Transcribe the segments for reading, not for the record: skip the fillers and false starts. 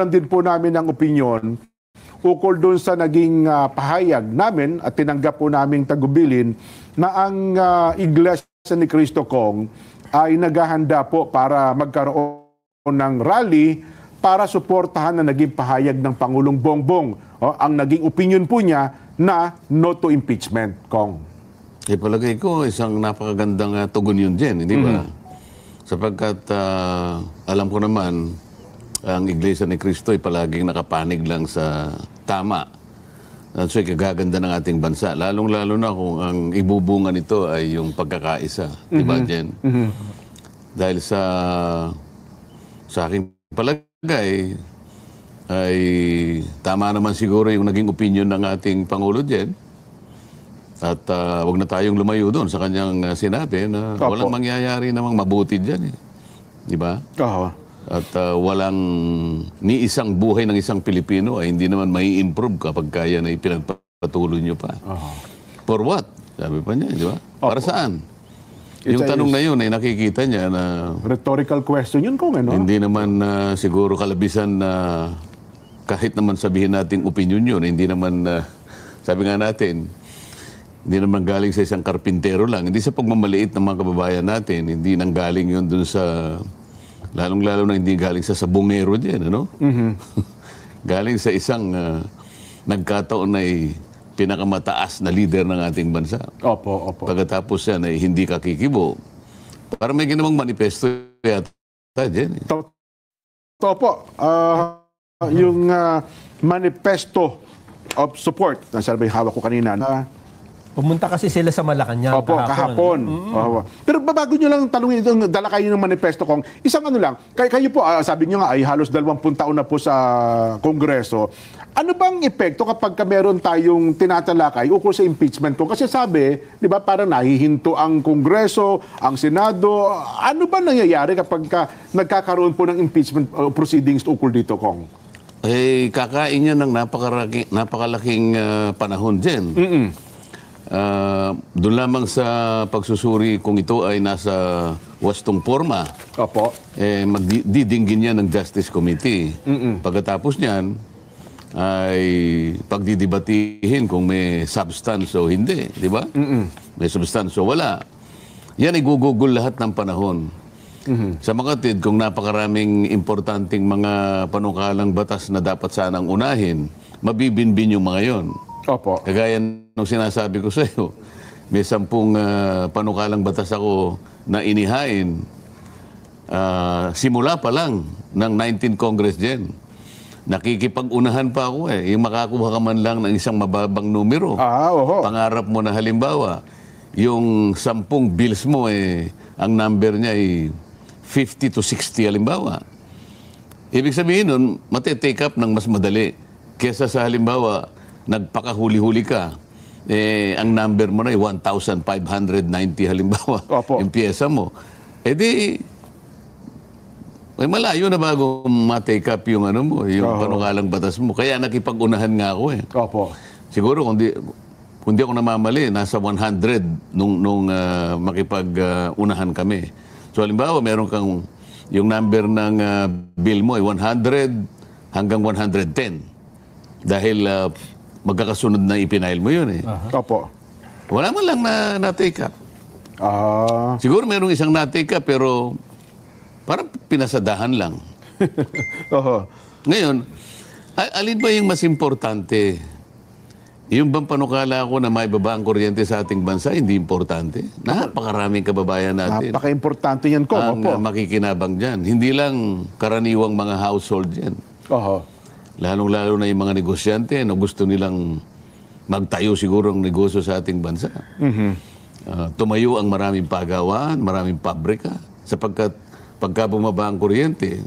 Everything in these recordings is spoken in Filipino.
din po namin ang opinyon ukol doon sa naging pahayag namin at tinanggap po naming tagubilin na ang Iglesia ni Cristo Kong ay naghahanda po para magkaroon ng rally para suportahan na naging pahayag ng Pangulong Bongbong. Ang naging opinion po niya na no to impeachment, Kong. Palagay ko, isang napakagandang tugon yun din, hindi ba? Sapagkat alam ko naman, ang Iglesia ni Cristo ay palaging nakapanig lang sa tama. At so, kagaganda ng ating bansa. Lalong-lalo na kung ang ibubunga nito ay yung pagkakaisa. Di ba, Jen? Dahil sa aking palagay, ay tama naman siguro yung naging opinion ng ating Pangulo, Jen. At wag na tayong lumayo doon sa kanyang sinabi na walang mangyayari namang mabuti dyan. Di ba? At walang ni isang buhay ng isang Pilipino ay hindi naman may improve kapag kaya na ipinagpatuloy nyo pa. For what? Sabi pa niya, di ba? Para saan? Yung tanong na yun ay nakikita niya na rhetorical question yun, Kong, ano? Hindi naman siguro kalabisan na kahit naman sabihin natin opinion yun, hindi naman, sabi nga natin, hindi naman galing sa isang karpintero lang. Hindi sa pagmamaliit ng mga kababayan natin, hindi nang galing yun dun sa lalong-lalo na hindi galing sa sabongero din, ano? Galing sa isang nagkataon na pinakamataas na leader ng ating bansa. Opo. Pagkatapos yan ay hindi kakikibo. Para may ginawang manifesto yata din. Opo. Yung manifesto of support, nasabi hawak ko kanina, na pumunta kasi sila sa Malacanang kahapon. Pero bago nyo lang tanungin, dala kayo ng manifesto, Kong. Isang ano lang, kayo po, sabi nyo nga ay halos 20 taon na po sa Kongreso. Ano bang epekto kapag meron tayong tinatalakay ukol sa impeachment, Kong? Kasi sabi, di ba, parang nahihinto ang Kongreso, ang Senado. Ano ba nangyayari kapag nagkakaroon po ng impeachment proceedings ukol dito, Kong? Kakain niya ng napakalaking panahon din. Doon lamang sa pagsusuri kung ito ay nasa wastong forma, magdidinggin niya ng Justice Committee. Pagkatapos niyan, ay pagdidibatihin kung may substance o hindi, di ba? May substance o wala. Yan ay gugugol lahat ng panahon. Sa makatid, kung napakaraming importanteng mga panukalang batas na dapat sanang unahin, mabibinbin yung mga yon. Kagaya nung sinasabi ko sa iyo, may 10 panukalang batas ako na inihain simula pa lang ng 19 Congress Gen. Nakikipag-unahan pa ako yung makakuha ka man lang ng isang mababang numero. Pangarap mo na halimbawa, yung 10 bills mo ang number niya ay 50 to 60 halimbawa. Ibig sabihin nun, mati-take up ng mas madali kesa sa halimbawa, nagpakahuli-huli ka, ang number mo na ay 1,590 halimbawa, yung pyesa mo. May malayo na bago ma-take up yung ano mo, yung panukalang batas mo. Kaya nakipag-unahan nga ako Siguro kung di ako namamali, nasa 100 nung makipag-unahan kami. So halimbawa, meron kang yung number ng bill mo ay 100 hanggang 110. Dahil magkakasunod na ipinail mo yun Wala man lang na-take up. Siguro merong isang na-take up pero parang pinasadahan lang. Ngayon, alin ba yung mas importante? Yung bang panukala ko na may baba ang kuryente sa ating bansa, hindi importante? Napakaraming kababayan natin. Napaka-importante yan, Kong. Ang makikinabang dyan. Hindi lang karaniwang mga household yan. Lalong-lalo na yung mga negosyante na gusto nilang magtayo siguro ng negosyo sa ating bansa. Tumayo ang maraming pagawaan, maraming pabrika, sapagkat pagka bumaba ang kuryente,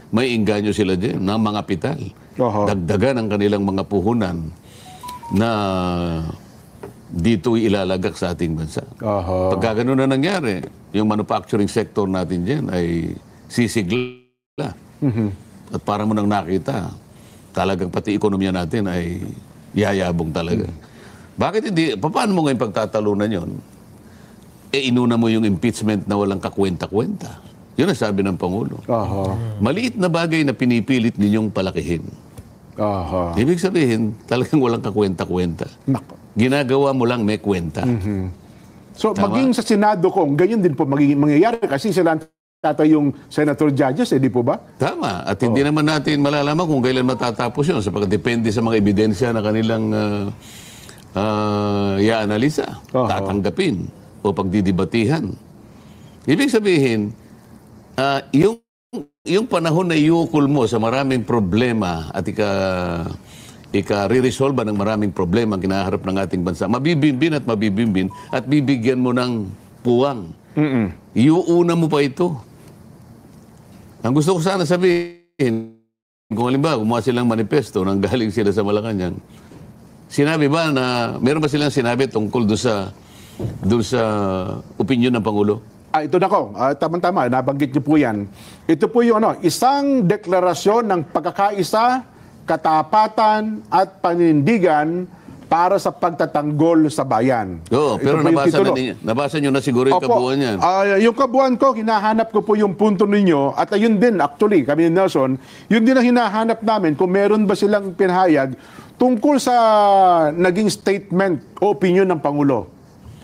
may inganyo sila dyan ng mga kapital. Dagdagan ang kanilang mga puhunan na dito ilalagak sa ating bansa. Pagka ganun na nangyari, yung manufacturing sector natin dyan ay sisigla. At para mo nang nakita, talagang pati ekonomiya natin ay yayabong talaga. Bakit hindi? Paano mo ngayon pagtatalunan yon? Inuna mo yung impeachment na walang kakwenta-kwenta. Yun ang sabi ng Pangulo. Aha. Maliit na bagay na pinipilit ninyong palakihin. Aha. Ibig sabihin, talagang walang kakwenta-kwenta. Nako. Ginagawa mo lang may kwenta. So, Tama. maging sa Senado kung ganyan din po mangyayari kasi sila tatay yung senator judges, di po ba? Tama. At hindi naman natin malalaman kung kailan matatapos yun sapagkat depende sa mga ebidensya na kanilang i-analisa, tatanggapin o pagdidibatihan. Ibig sabihin, yung panahon na iukol mo sa maraming problema at ika-re-resolve ng maraming problema ang kinaharap ng ating bansa, mabibimbin at bibigyan mo ng puwang. Iuuna mo pa ito. Ang gusto ko sana sabihin, kung halimbawa, gumawa silang manifesto nang galing sila sa Malacanang, sinabi ba na, meron ba silang sinabi tungkol doon sa opinion ng Pangulo? Ito na ko, tama-tama, nabanggit niyo po yan. Ito po yung isang deklarasyon ng pagkakaisa, katapatan at panindigan para sa pagtatanggol sa bayan. Oo, pero nabasa nyo na siguro yung kabuuan yan. Yung kabuuan ko, hinahanap ko po yung punto ninyo at ayun din, actually, kami ni Nelson, yun din ang hinahanap namin kung meron ba silang pinahayag tungkol sa naging statement o opinion ng Pangulo.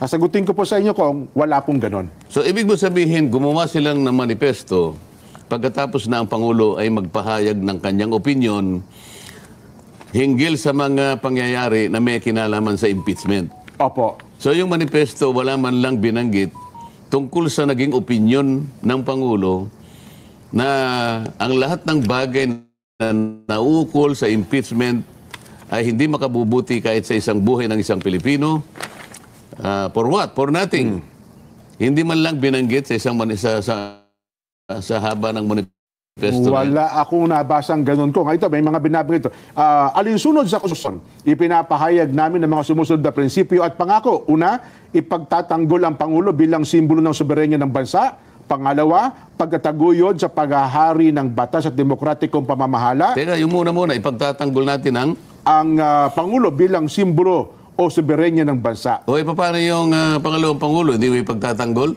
Sasagutin ko po sa inyo kung wala pong ganon. So, ibig mo sabihin, gumawa silang ng manifesto pagkatapos na ang Pangulo ay magpahayag ng kanyang opinion hinggil sa mga pangyayari na may kinalaman sa impeachment. Opo. So, yung manifesto, wala man lang binanggit tungkol sa naging opinion ng Pangulo na ang lahat ng bagay na naukol sa impeachment ay hindi makabubuti kahit sa isang buhay ng isang Pilipino. For what? For nothing. Hindi man lang binanggit sa isang sa haba ng manifesto. Wala akong nabasang ganun ko. Ito, may mga binabanggit ito. Alinsunod sa konstitusyon, ipinapahayag namin ng mga sumusunod na prinsipyo at pangako. Una, ipagtatanggol ang Pangulo bilang simbolo ng soberenya ng bansa. Pangalawa, pagtataguyod sa paghahari ng batas at demokratikong pamamahala. Teka, yung muna, ipagtatanggol natin ang Pangulo bilang simbolo o soberenya ng bansa. O, paano yung pangalawang Pangulo? Hindi mo ipagtatanggol?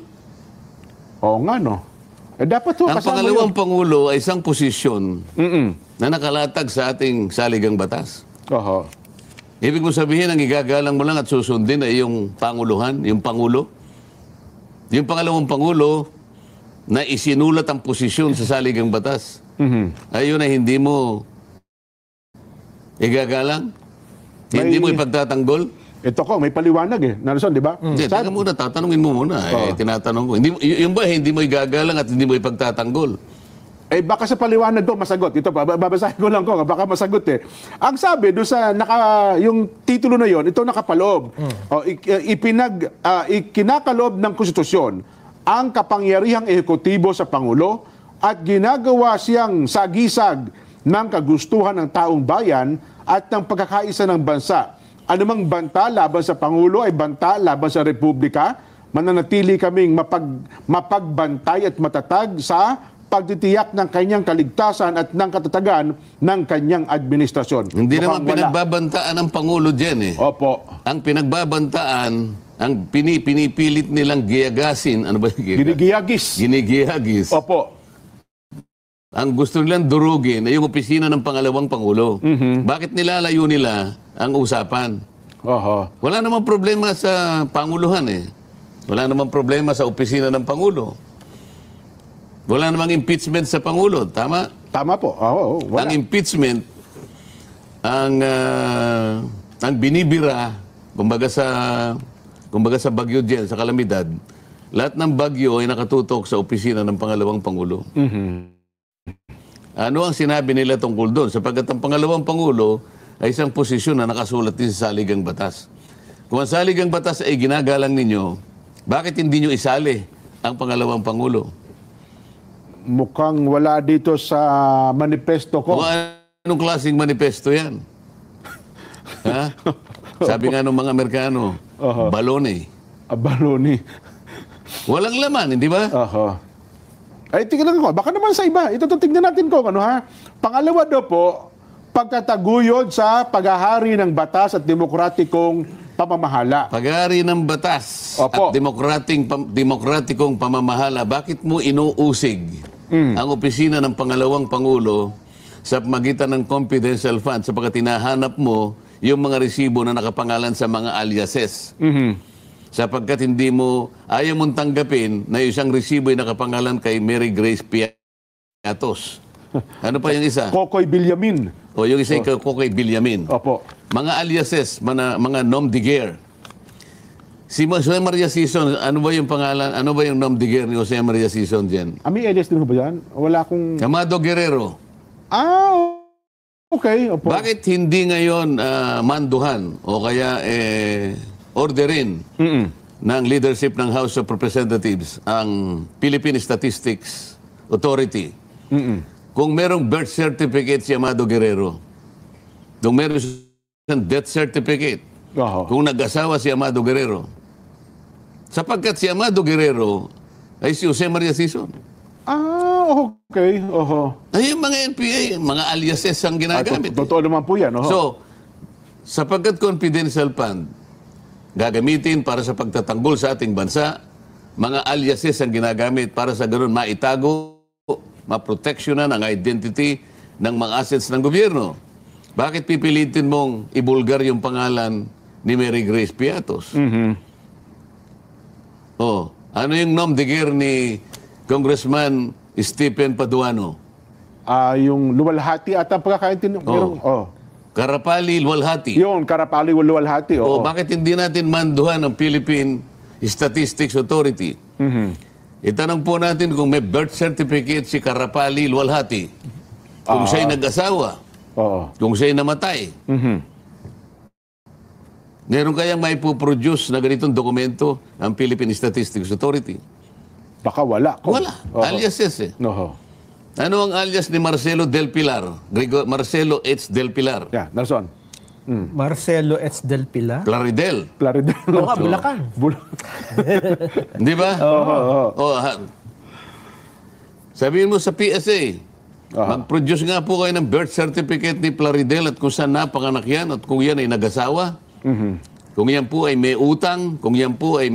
Oo nga, no? Dapat ho, ang pangalawang Pangulo ay isang posisyon na nakalatag sa ating saligang batas. Oho. Ibig mo sabihin, ang igagalang mo lang at susundin ay yung Panguluhan, yung Pangulo. Yung pangalawang Pangulo na isinulat ang posisyon sa saligang batas. Ayun ay hindi mo igagalang? Hindi mo ipagtatanggol? Ito ko, may paliwanag Nelson, di ba? Hindi, teka muna, tatanungin mo muna. Tinatanong ko. Yung ba, hindi mo igagalang at hindi mo ipagtatanggol? Baka sa paliwanag ko, masagot. Ito, babasahin ko lang ko, baka masagot Ang sabi, doon sa, yung titulo na yon, ito nakapaloob. Ikinakaloob ng konstitusyon ang kapangyarihang ehekutibo sa Pangulo at ginagawa siyang sagisag ng kagustuhan ng taong bayan at ng pagkakaisa ng bansa. Anumang banta laban sa Pangulo ay banta laban sa Republika. Mananatili kaming mapagbantay at matatag sa pagtitiyak ng kanyang kaligtasan at ng katatagan ng kanyang administrasyon. Hindi naman pinagbabantaan ng Pangulo dyan Opo. Ang pinagbabantaan, ang pinipilit nilang giyagasin, ano ba yung Ginigiyagis. Opo. Ang gusto nilang durugin ay yung opisina ng pangalawang Pangulo. Bakit nilalayo nila ang usapan? Wala namang problema sa Panguluhan Wala namang problema sa opisina ng Pangulo. Wala namang impeachment sa Pangulo. Tama? Tama po. Ang impeachment, ang binibira, kumbaga sa bagyo dyan, sa kalamidad, lahat ng bagyo ay nakatutok sa opisina ng pangalawang Pangulo. Ano ang sinabi nila tungkol doon? Sapagkat ang pangalawang Pangulo ay isang posisyon na nakasulat din sa saligang batas. Kung ang saligang batas ay ginagalang ninyo, bakit hindi nyo isali ang pangalawang Pangulo? Mukhang wala dito sa manifesto ko. Kung anong klaseng manifesto yan? Ha? Sabi nga ng mga Amerikano, balone. Balone. Walang laman, hindi ba? Ay, tingnan ko. Baka naman sa iba. Ito tingnan natin ko. Pangalawa daw po, pagkataguyod sa paghahari ng batas at demokratikong pamamahala. Pag-aari ng batas Opo. at demokratikong pamamahala, bakit mo inuusig ang opisina ng pangalawang Pangulo sa magitan ng confidential fund sapagkat hinahanap mo yung mga resibo na nakapangalan sa mga aliases? Sapagkat ayaw mong tanggapin na yung isang resibo ay nakapangalan kay Mary Grace Piatos. Ano pa yung isa? Kokoy Villamin. O yung isa kay Kokoy Villamin. Opo. Mga aliases, mga nom de guerre. Si Jose Maria Sison, ano ba yung pangalan? Ano ba yung nom de guerre ni Jose Maria Sison dyan? May alias din ba yan? Wala akong... Amado Guerrero. Okay. Opo. Bakit hindi ngayon manduhan o kaya orderin ng leadership ng House of Representatives ang Philippine Statistics Authority? Kung merong birth certificate si Amado Guerrero, kung meron siyang death certificate, kung nag-asawa si Amado Guerrero, sapagkat si Amado Guerrero ay si Jose Maria Sison. Okay. Ay, yung mga NPA, mga aliases ang ginagamit. Totoo naman po yan. So, sapagkat confidential fund, gagamitin para sa pagtatanggol sa ating bansa, mga aliases ang ginagamit para sa ganun maitago, maproteksyonan ang identity ng mga assets ng gobyerno. Bakit pipilitin mong ibulgar yung pangalan ni Mary Grace Piatos? Ano yung nom de guerre ni Congressman Stephen Paduano? Yung luwalhati at ang pagkakaintindi. Karapali Luwalhati. Yun, Karapali Luwalhati. Bakit hindi natin manduhan ang Philippine Statistics Authority? Itanong po natin kung may birth certificate si Karapali Luwalhati. Kung siya'y nag-asawa. Kung siya'y namatay. Meron kayang may produce na ganitong dokumento ang Philippine Statistics Authority? Baka wala. Wala. Aliases Ano ang alias ni Marcelo Del Pilar? Marcelo H. Del Pilar. Nelson. Marcelo H. Del Pilar? Plaridel. Oo nga, Bulacan. Di ba? Sabihin mo sa PSA, mag-produce nga po kayo ng birth certificate ni Plaridel at kung saan napanganak yan at kung yan ay nag-asawa. Kung yan po ay may utang, kung yan po ay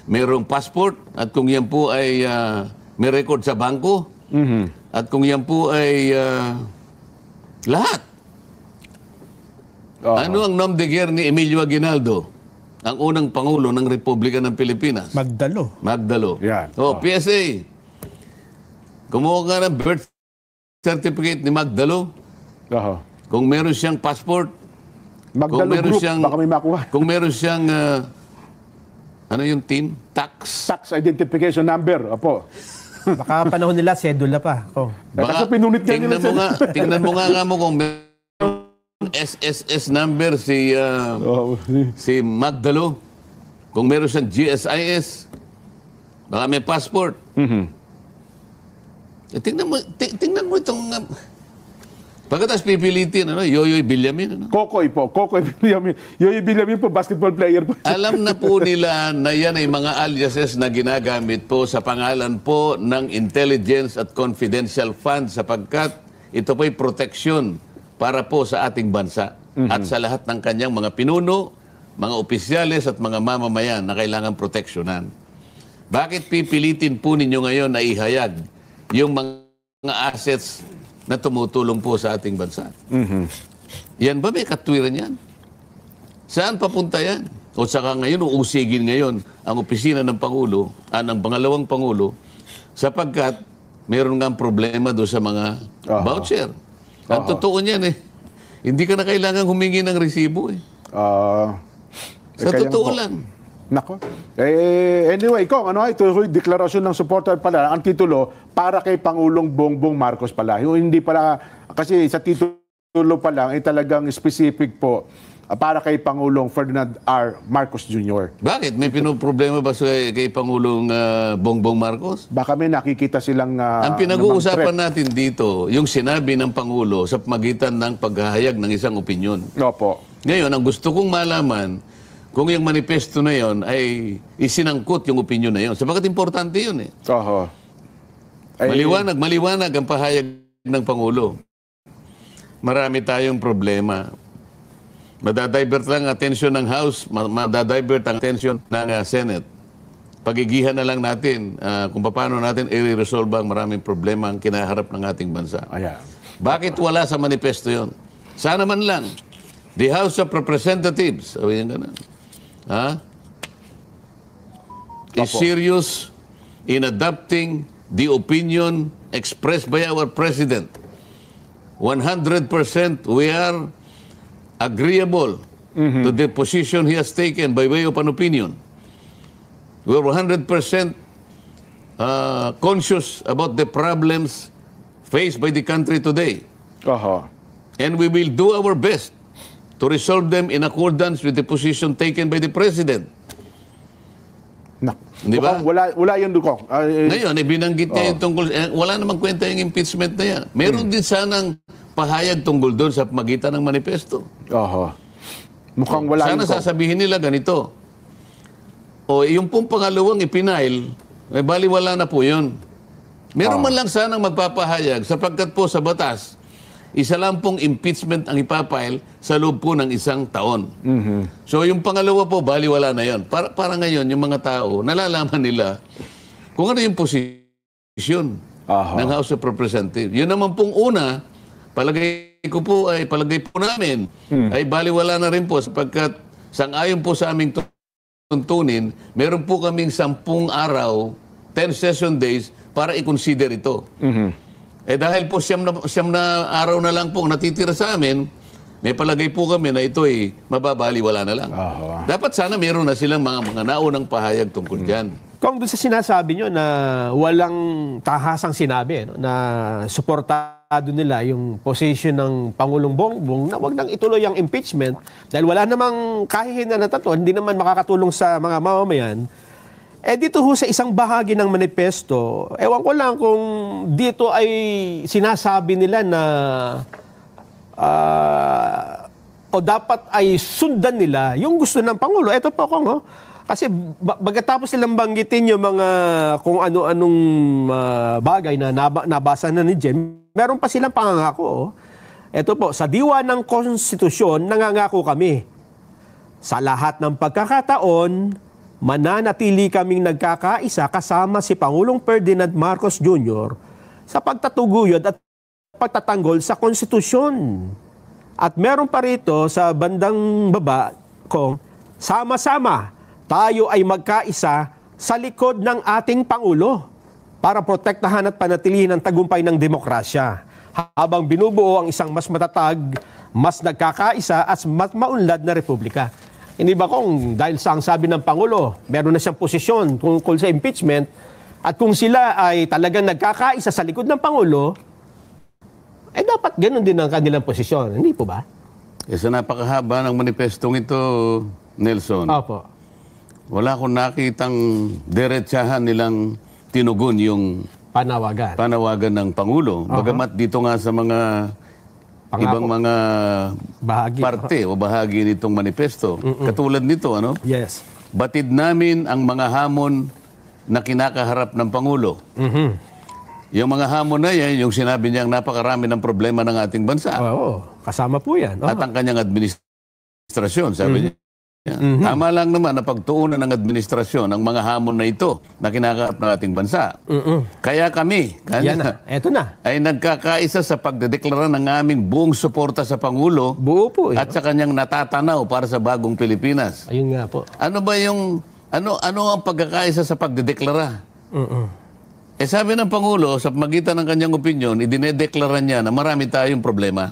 mayroong passport, at kung yan po ay may record sa bangko, at kung yan po ay lahat. Ano ang nom de guerre ni Emilio Aguinaldo, ang unang Pangulo ng Republika ng Pilipinas? Magdalo. Yan. PSA. Kumuha ka ng birth certificate ni Magdalo. Kung meron siyang passport, Magdalo Group, baka may makuha. Kung meron siyang, ano yung team? Tax identification number. Baka panahon nila, sedula pa. Baka pinunit niya nila. Tingnan mo nga kung meron SSS number si Magdalo. Kung meron siyang GSIS, baka may passport. Tingnan mo itong... Pagkatas pipilitin, Yoyoy Villamin. Kokoy Villamin. Yoyoy Villamin po, basketball player po. Alam na po nila na yan ay mga aliases na ginagamit po sa pangalan po ng intelligence at confidential fund sapagkat ito po'y proteksyon para po sa ating bansa at sa lahat ng kanyang mga pinuno, mga opisyales at mga mamamayan na kailangan proteksyonan. Bakit pipilitin po ninyo ngayon na ihayag yung mga assets na tumutulong po sa ating bansa? Yan ba may katwiran yan? Saan papunta yan? O saka ngayon, uusigin ngayon ang opisina ng Pangulo, ng pangalawang Pangulo, sapagkat meron nga problema doon sa mga voucher. Ang totoo niyan hindi ka na kailangan humingi ng resibo sa totoo lang. Nako. Anyway, Kong, ito yung deklarasyon ng supporter pala, ang titulo, para kay Pangulong Bongbong Marcos pala. Yung hindi pala, kasi sa titulo pa lang, talagang specific po, para kay Pangulong Ferdinand R. Marcos Jr. Bakit? May pinoproblema ba kay Pangulong Bongbong Marcos? Baka may nakikita silang... ang pinag-uusapan natin dito, yung sinabi ng Pangulo sa pagitan ng paghahayag ng isang opinyon. Opo. Ngayon, ang gusto kong malaman, kung yung manifesto na yon ay isinangkot yung opinyon na yon. Sabagat importante yun Maliwanag ang pahayag ng Pangulo. Marami tayong problema. Madadivert lang ang atensyon ng House, madadivert ang atensyon ng Senate. Pagigihan na lang natin kung paano natin i-resolve ang maraming problema ang kinaharap ng ating bansa. Ayan. Bakit wala sa manifesto yon? Sana man lang, the House of Representatives, sabi niya ganun, is serious in adopting the opinion expressed by our President. 100% we are agreeable to the position he has taken by way of an opinion. We are 100% conscious about the problems faced by the country today. And we will do our best to resolve them in accordance with the position taken by the President. Di ba? Wala yun, Dukong. Ngayon, binanggit niya yung tungkol, wala namang kwenta yung impeachment na yan. Meron din sanang pahayag tungkol doon sa magitan ng manifesto. Mukhang wala sana yun. Sana sasabihin nila ganito. O yung pong pangalawang ipinail, baliwala na po yun. Meron man lang sanang magpapahayag sapagkat po sa batas, isa lang pong impeachment ang ipapail sa loob po ng 1 taon. So yung pangalawa po, baliwala na yun. Para ngayon, yung mga tao, nalalaman nila kung ano yung posisyon ng House of Representatives. Yun naman pong una, palagay po namin, ay baliwala na rin po sapagkat sang-ayon po sa aming tuntunin, meron po kaming 10 araw, 10 session days para i-consider ito. Dahil po siyam na araw na lang po natitira sa amin, may palagay po kami na ito ay mababaliwala na lang. Dapat sana meron na silang mga naunang pahayag tungkol dyan. Kung doon sa sinasabi nyo na walang tahasang sinabi, no, na suportado nila yung position ng Pangulong Bongbong na wag nang ituloy ang impeachment dahil wala namang kahihinatnan na tato, hindi naman makakatulong sa mga mamamayan. Dito ho sa isang bahagi ng manifesto, ewan ko lang kung dito ay sinasabi nila na o dapat ay sundan nila yung gusto ng Pangulo. Ito po kung kasi pagkatapos silang banggitin yung mga kung ano-anong bagay na nabasa na ni Jen, meron pa silang pangangako. Ito po, sa diwa ng konstitusyon, nangangako kami. Sa lahat ng pagkakataon, mananatili kaming nagkakaisa kasama si Pangulong Ferdinand Marcos Jr. sa pagtatuguyod at pagtatanggol sa konstitusyon. At meron pa rito sa bandang baba kung sama-sama tayo ay magkaisa sa likod ng ating Pangulo para protektahan at panatilihin ang tagumpay ng demokrasya habang binubuo ang isang mas matatag, mas nagkakaisa at mas maunlad na republika. Hindi ba kung dahil sa ang sabi ng Pangulo, meron na siyang posisyon tungkol sa impeachment at kung sila ay talagang nagkakaisa sa likod ng Pangulo, dapat ganun din ang kanilang posisyon. Hindi po ba? Sa napakahaba ng manifestong ito, Nelson, Opo. wala akong nakitang diretsahan nilang tinugon yung panawagan ng Pangulo. Bagamat dito nga sa mga ibang mga parte o bahagi nitong manifesto. Katulad nito, Yes. batid namin ang mga hamon na kinakaharap ng Pangulo. Yung mga hamon na yan, yung sinabi niyang napakarami ng problema ng ating bansa. Oo, kasama po yan. At ang kanyang administrasyon, sabi niya. Tama lang naman na pagtuunan ng administrasyon ang mga hamon na ito na kinakaharap ng ating bansa. Kaya kami, Eto na. ay nagkakaisa sa pagdedeklara ng aming buong suporta sa Pangulo Buo po. at sa kanyang natatanaw para sa bagong Pilipinas. Ayun nga po. Ano ba yung, ano ang pagkakaisa sa pagdedeklara? Sabi ng Pangulo, sa magitan ng kanyang opinyon, idinedeklara niya na marami tayong problema.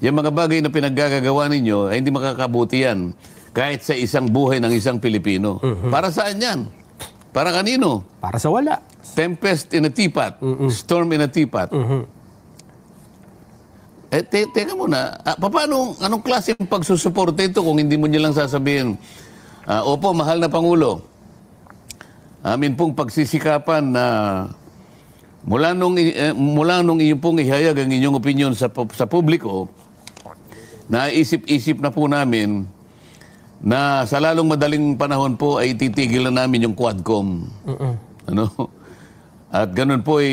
Yung mga bagay na pinaggagawa ninyo ay hindi makakabuti yan kahit sa isang buhay ng isang Pilipino. Para saan yan? Para kanino? Para sa wala. Tempest in a teapot. Storm in a teapot. Teka muna, paano, anong klaseng pagsusuporta ito kung hindi mo nilang sasabihin, opo, mahal na Pangulo, amin pong pagsisikapan na mula nung iyong pong ihayag ang inyong opinion sa publiko, naisip-isip na po namin na sa lalong madaling panahon po ay titigil na namin yung Quadcom. At ganun po ay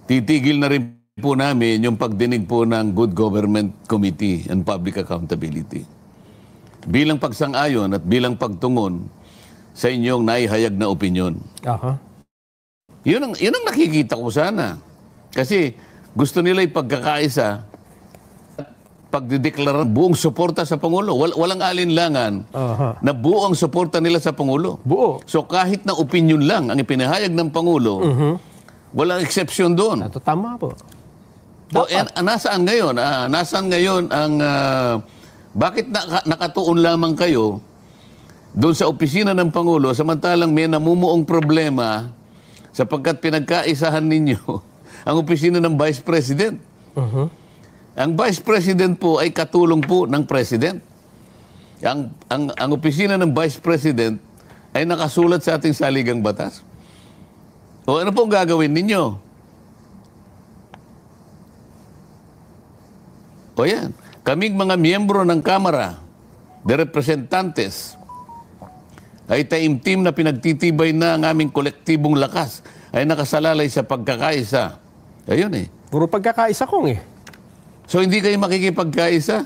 titigil na rin po namin yung pagdinig po ng Good Government Committee and Public Accountability. bilang pagsang-ayon at bilang pagtungon sa inyong naihayag na opinyon. Aha. Yun ang nakikita ko sana. Kasi gusto nila ipagkakaisa at pagdideklara buong suporta sa Pangulo. Walang alinlangan Aha. na buo ang suporta nila sa Pangulo. Buo. So kahit na opinion lang ang ipinahayag ng Pangulo, walang exception doon. Ito tama po. So, nasaan ngayon? Nasaan ngayon ang... bakit nakatuon lamang kayo doon sa opisina ng Pangulo samantalang may namumuong problema sapagkat pinagkaisahan ninyo ang opisina ng Vice President. Ang Vice President po ay katulong po ng President. Ang opisina ng Vice President ay nakasulat sa ating saligang batas. O ano pong gagawin ninyo? O yan, kaming mga miyembro ng Kamara de Representantes ay taimtim na pinagtitibay na ang aming kolektibong lakas ay nakasalalay sa pagkakaisa. Ayun eh. Puro pagkakaisa kong eh. So hindi kayo makikipagkaisa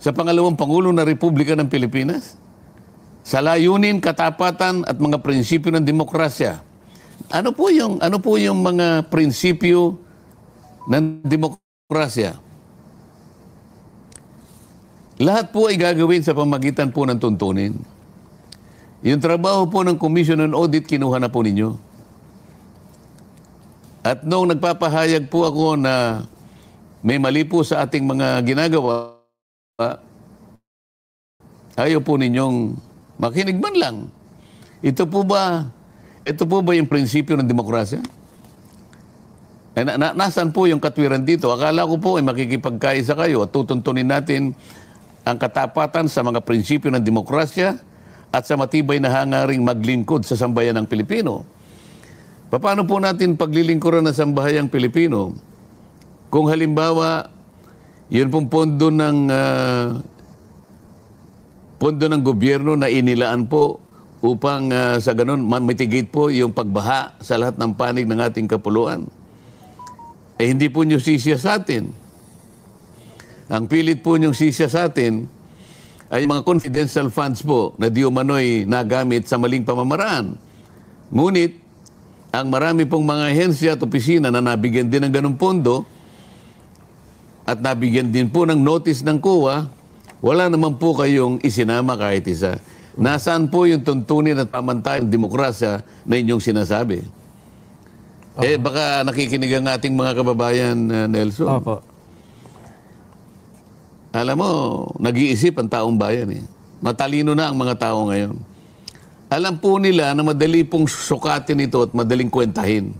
sa pangalawang Pangulo ng Republika ng Pilipinas? Sa layunin, katapatan at mga prinsipyo ng demokrasya. Ano po yung mga prinsipyo ng demokrasya? Lahat po ay gagawin sa pamagitan po ng tuntunin. Yung trabaho po ng Commission on Audit, kinuha na po ninyo. At noong nagpapahayag po ako na may mali po sa ating mga ginagawa, ayaw po ninyong makinig man lang. Ito po ba yung prinsipyo ng demokrasya? Nasaan po yung katwiran dito? Akala ko po ay makikipagkaisa kayo at tutuntunin natin ang katapatan sa mga prinsipyo ng demokrasya at sa matibay na hangaring maglingkod sa sambayang Pilipino. Paano po natin paglilingkuran ng sambayang Pilipino kung halimbawa yun pong pondo ng gobyerno na inilaan po upang sa ganun mitigate po yung pagbaha sa lahat ng panig ng ating kapuluan. Eh hindi po nyo sisya sa atin. Ang pilit po nyong sisya sa atin ay mga confidential funds po na di umano'y nagamit sa maling pamamaraan. Ngunit, ang marami pong mga ahensya at opisina na nabigyan din ng ganung pondo at nabigyan din po ng notice ng COA, wala naman po kayong isinama kahit isa. Nasaan po yung tuntunin at pamantayang demokrasya na inyong sinasabi? Eh, baka nakikinig ang ating mga kababayan, Nelson. Opo. Alam mo, nag-iisip ang taong bayan eh. Matalino na ang mga tao ngayon. Alam po nila na madali pong sukatin ito at madaling kwentahin.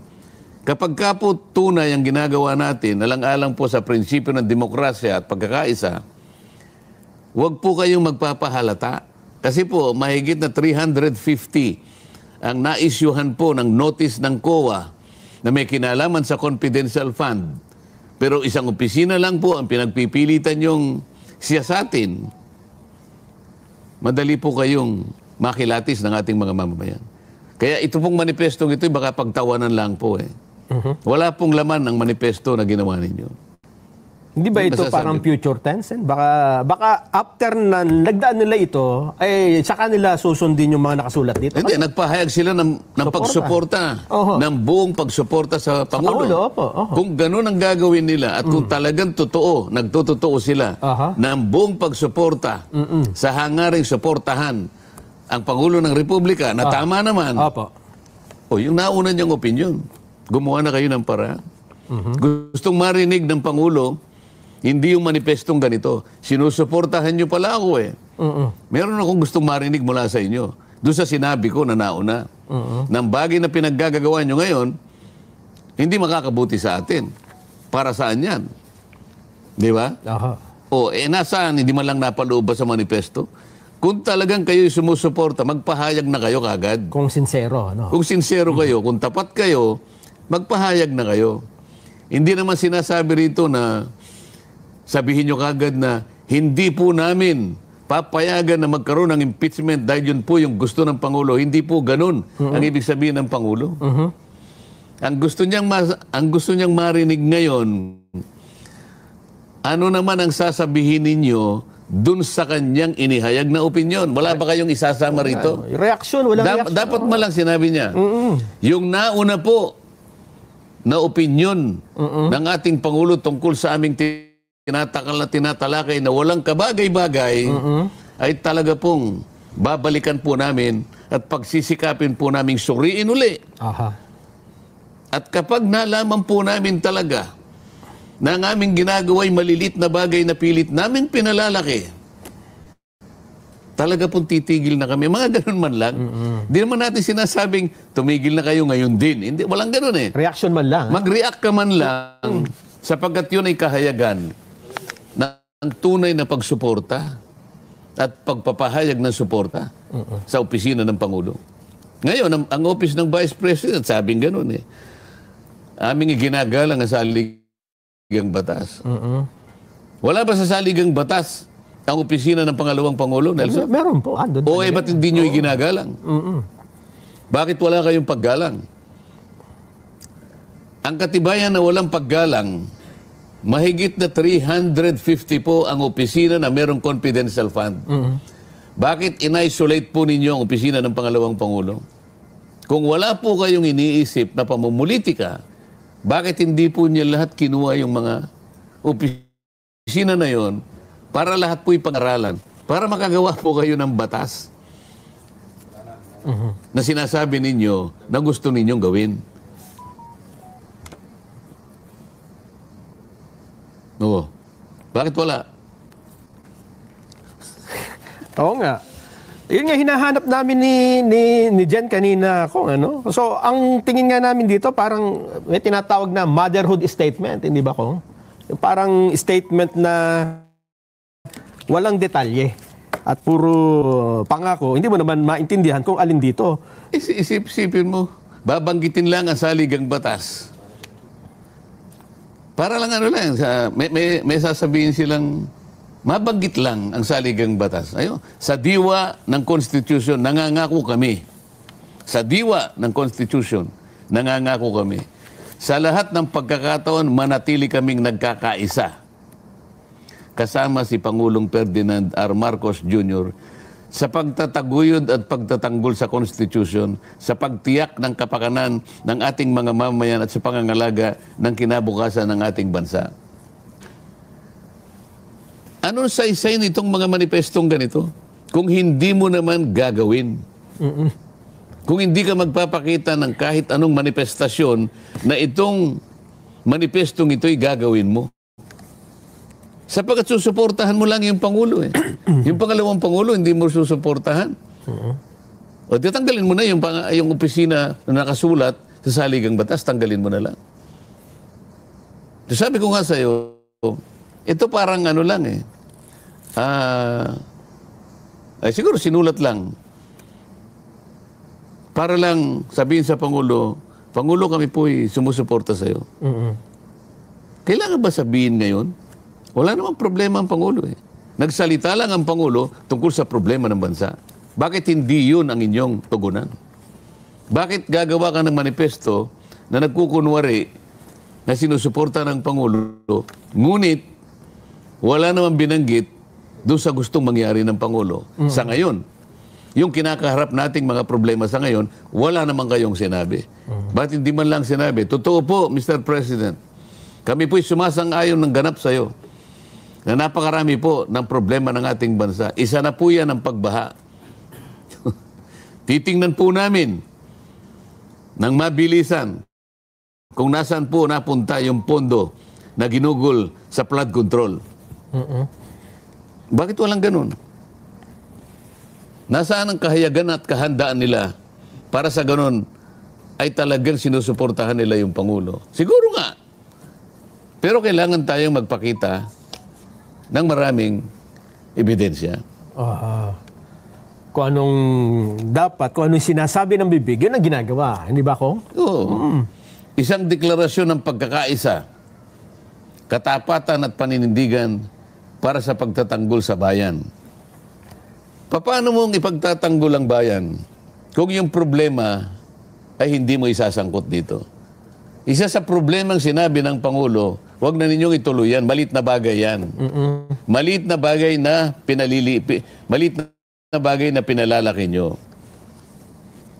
Kapag ka po tunay ang ginagawa natin, alang-alang po sa prinsipyo ng demokrasya at pagkakaisa, huwag po kayong magpapahalata. Kasi po, mahigit na 350 ang naisyuhan po ng notice ng COA na may kinalaman sa confidential fund. Pero isang opisina lang po ang pinagpipilitan yung siyasatin. Madali po kayong makilatis ng ating mga mamamayan. Kaya ito pong manifestong ito, baka pagtawanan lang po eh. Wala pong laman ang manifesto na ginawa ninyo. Hindi ba ito parang future tense? Baka after na nagdaan nila ito, ay saka nila susundin yung mga nakasulat dito? Hindi, nagpahayag sila ng pagsuporta. Ng buong pagsuporta sa Pangulo. Kung ganun ang gagawin nila at kung talagang totoo, nagtotoo sila ng buong pagsuporta sa hangaring suportahan ang Pangulo ng Republika na tama naman. O yung nauna niyang opinion, gumawa na kayo ng paraan. Gustong marinig ng Pangulo, hindi yung manifestong ganito. Sinusuportahan nyo pala ako eh. Meron akong gustong marinig mula sa inyo. Doon sa sinabi ko na nauna. Ng bagay na pinaggagawa nyo ngayon, hindi makakabuti sa atin. Para saan yan? Di ba? O, nasaan? Hindi man lang napaloob sa manifesto? Kung talagang kayo sumusuporta, magpahayag na kayo kagad. Kung sincero, no? Kung sincero kayo, kung tapat kayo, magpahayag na kayo. Hindi naman sinasabi rito na sabihin nyo kagad na hindi po namin papayagan na magkaroon ng impeachment dahil yun po yung gusto ng Pangulo. Hindi po ganun ang ibig sabihin ng Pangulo. Ang gusto niyang marinig ngayon, ano naman ang sasabihin ninyo dun sa kanyang inihayag na opinyon. Wala ba kayong isasama rito? Reaksyon, walang reaksyon. Dapat malang sinabi niya. Yung nauna po na opinyon ng ating Pangulo tungkol sa aming tinatalakay na walang kabagay-bagay ay talaga pong babalikan po namin at pagsisikapin po naming suriin uli. Aha. At kapag nalaman po namin talaga na ang aming ginagawa'y malilit na bagay na pilit namin pinalalaki, talaga pong titigil na kami. Mga ganun man lang. Hindi naman natin sinasabing tumigil na kayo ngayon din. Hindi, walang ganun eh. Reaction man lang. Mag-react ka man lang sapagkat yun ay kahayagan ng tunay na pagsuporta at pagpapahayag ng suporta sa opisina ng Pangulo. Ngayon, ang office ng Vice President, sabing ganun eh. Aming ginagalang ang saligang batas. Wala ba sa saligang batas ang opisina ng pangalawang Pangulo, Nelson? Meron po. O ba't hindi nyo iginagalang? Bakit wala kayong paggalang? Ang katibayan na walang paggalang, mahigit na 350 po ang opisina na merong confidential fund. Bakit in-isolate po ninyo ang opisina ng pangalawang Pangulo? Kung wala po kayong iniisip na pamumulitika, bakit hindi po niya lahat kinuha yung mga opisina na yon para lahat po'y pag-aralan? Para makagawa po kayo ng batas na sinasabi ninyo na gusto ninyong gawin. Oo. Bakit wala? Oo nga. Yun nga hinahanap namin ni Jen kanina kung ano. So, ang tingin nga namin dito parang may tinatawag na motherhood statement, hindi ba kung? Yung parang statement na walang detalye at puro pangako. Hindi mo naman maintindihan kung alin dito. Isipin mo, babanggitin lang ang saligang batas. Para lang ano lang, may sasabihin silang mabanggit lang ang saligang batas. Ayun, sa diwa ng Constitution, nangangako kami. Sa diwa ng Constitution, nangangako kami. Sa lahat ng pagkakataon, manatili kaming nagkakaisa. Kasama si Pangulong Ferdinand R. Marcos Jr. sa pagtataguyod at pagtatanggol sa Constitution, sa pagtiyak ng kapakanan ng ating mga mamayan at sa pangangalaga ng kinabukasan ng ating bansa. Ano say-say nitong mga manifestong ganito? Kung hindi mo naman gagawin. Kung hindi ka magpapakita ng kahit anong manifestasyon na itong manifestong ito'y gagawin mo. Sapagkat susuportahan mo lang yung Pangulo eh. Yung pangalawang Pangulo, hindi mo susuportahan. O tanggalin mo na yung opisina na nakasulat sa saligang batas, tanggalin mo na lang. So, sabi ko nga sa'yo, ito parang ano lang eh. Ay siguro sinulat lang. Para lang sabihin sa Pangulo, Pangulo kami po'y sumusuporta sa'yo. Kailangan ba sabihin ngayon? Wala namang problema ang Pangulo eh. Nagsalita lang ang Pangulo tungkol sa problema ng bansa. Bakit hindi yun ang inyong tugunan? Bakit gagawa ka ng manifesto na nagkukunwari na sinusuporta ng Pangulo, ngunit wala namang binanggit doon sa gustong mangyari ng Pangulo. Sa ngayon, yung kinakaharap nating mga problema sa ngayon, wala naman kayong sinabi. Bakit hindi man lang sinabi? Totoo po, Mr. President, kami po'y sumasang-ayon ng ganap sa'yo na napakarami po ng problema ng ating bansa. Isa na po yan ang pagbaha. Titingnan po namin ng mabilisan kung nasaan po napunta yung pondo na ginugol sa flood control. Bakit walang ganun? Nasaan ang kahayagan at kahandaan nila para sa ganun ay talagang sinusuportahan nila yung Pangulo? Siguro nga. Pero kailangan tayong magpakita ng maraming ebidensya. Kung anong dapat, kung anong sinasabi ng bibig, yun ang ginagawa. Hindi ba, Kong? Oo. Isang deklarasyon ng pagkakaisa, katapatan at paninindigan para sa pagtatanggol sa bayan. Paano mong ipagtatanggol ang bayan kung yung problema ay hindi mo isasangkot dito? Isa sa problemang sinabi ng Pangulo, huwag na ninyong ituloy yan. Malit na bagay yan. Malit na bagay na malit na bagay na pinalalaki nyo.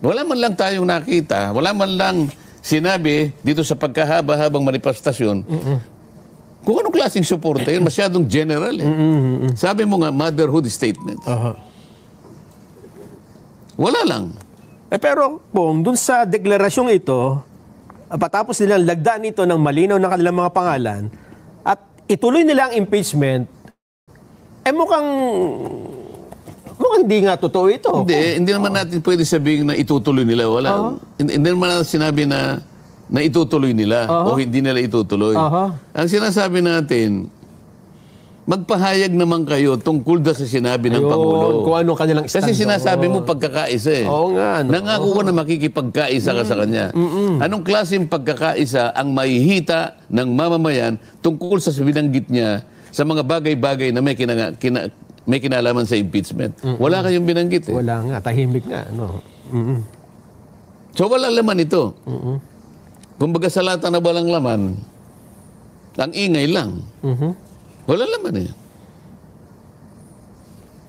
Wala man lang tayong nakita, wala man lang sinabi dito sa pagkahaba-habang manifestasyon, kung anong klaseng suporta yun, masyadong general. Sabi mo nga, motherhood statement. Wala lang. Pero kung dun sa deklarasyong ito, patapos nilang lagdaan ito ng malinaw ng kanilang mga pangalan at ituloy nila ang impeachment, mukhang hindi nga totoo ito. Hindi naman natin pwede sabihin na itutuloy nila. Wala. Hindi naman natin sinabi na itutuloy nila o hindi nila itutuloy. Ang sinasabi natin, magpahayag naman kayo tungkol sa sinabi ng Pangulo. Kung ano kanilang stand. Kasi sinasabi mo pagkakaisa eh. Oo nga. Nangako ko na makikipagkaisa ka sa kanya. Anong klaseng pagkakaisa ang mahihita ng mamamayan tungkol sa binanggit niya sa mga bagay-bagay na may kinalaman sa impeachment? Wala kayong binanggit eh. Wala nga. Tahimik nga. No? So wala laman ito. Kumbaga sa lata na walang laman, ang ingay lang. Wala laman eh.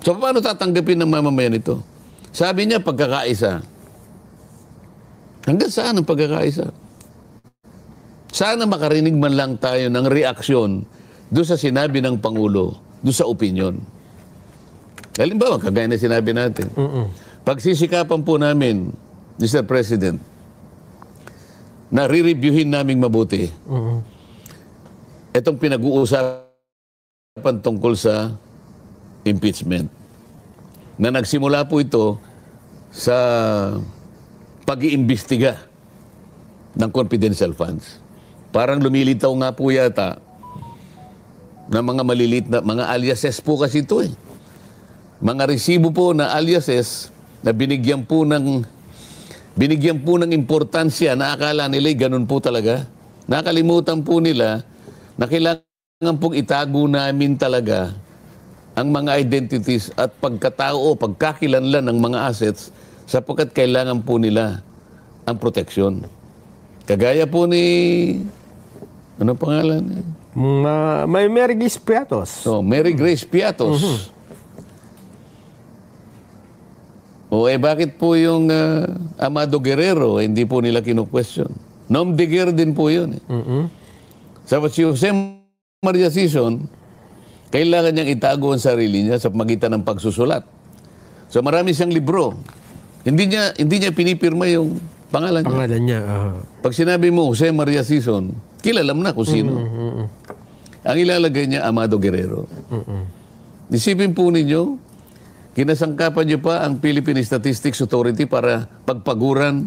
So paano tatanggapin ng mamamayan ito? Sabi niya pagkakaisa. Hanggang saan ang pagkakaisa? Sana makarinig man lang tayo ng reaksyon doon sa sinabi ng Pangulo, doon sa opinion. Halimbawa, kagaya na sinabi natin. Pagsisikapan po namin, Mr. President, na re-reviewin naming mabuti itong pinag-uusapan tungkol sa impeachment. Na nagsimula po ito sa pag-iimbestiga ng confidential funds. Parang lumilitaw nga po yata na mga maliliit na mga aliases po kasi ito eh. Mga resibo po na aliases na binigyan po ng importansya na akala nila ganun po talaga. Nakalimutan po nila na kailangan pong itago namin talaga ang mga identities at pagkatao o pagkakilanlan ng mga assets sapagkat kailangan po nila ang proteksyon. Kagaya po ni... Ano pangalan? May Mary Grace Piatos. So, Mary Grace Piatos. Bakit po yung Amado Guerrero hindi po nila kinu-question? Nom de Guerre din po yun. Sa si Jose Maria Sison, kailangan niyang itago ang sarili niya sa magitan ng pagsusulat. So marami siyang libro. Hindi niya pinipirma yung pangalan niya. Pangalan niya. Pag sinabi mo Jose Maria Sison, kilala mo na kung sino. Ang ilalagay niya, Amado Guerrero. Isipin po ninyo, kinasangkapan niyo pa ang Philippine Statistics Authority para pagpaguran,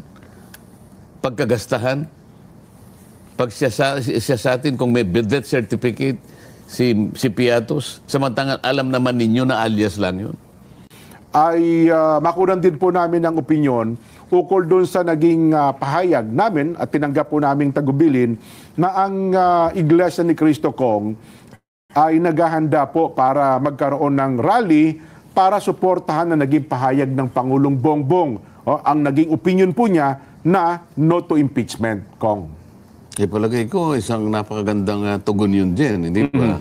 pagkagastahan, pagsiyasatin kung may death certificate si Piatos, samantangan alam naman ninyo na alias lang yun. Ay makunan din po namin ang opinyon ukol doon sa naging pahayag namin at tinanggap po naming tagubilin na ang Iglesia ni Cristo Kong ay naghahanda po para magkaroon ng rally para suportahan na naging pahayag ng Pangulong Bongbong. Ang naging opinion po niya na no to impeachment, Kong. Palagay ko, isang napakagandang tugon yun din, hindi ba?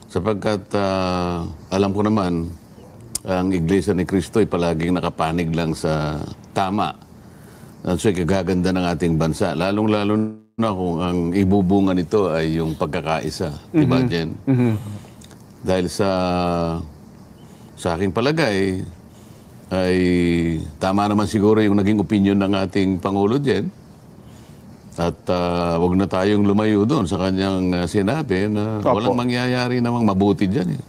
Sapagkat alam ko naman, ang Iglesia ni Cristo ay palaging nakapanig lang sa tama. At so, kagaganda ng ating bansa. Lalong-lalo na kung ang ibubunga nito ay yung pagkakaisa. Diba, Jen? Dahil sa aking palagay, ay tama naman siguro yung naging opinion ng ating Pangulo, Jen. At wag na tayong lumayo doon sa kanyang sinabi na walang mangyayari namang mabuti dyan. Eh.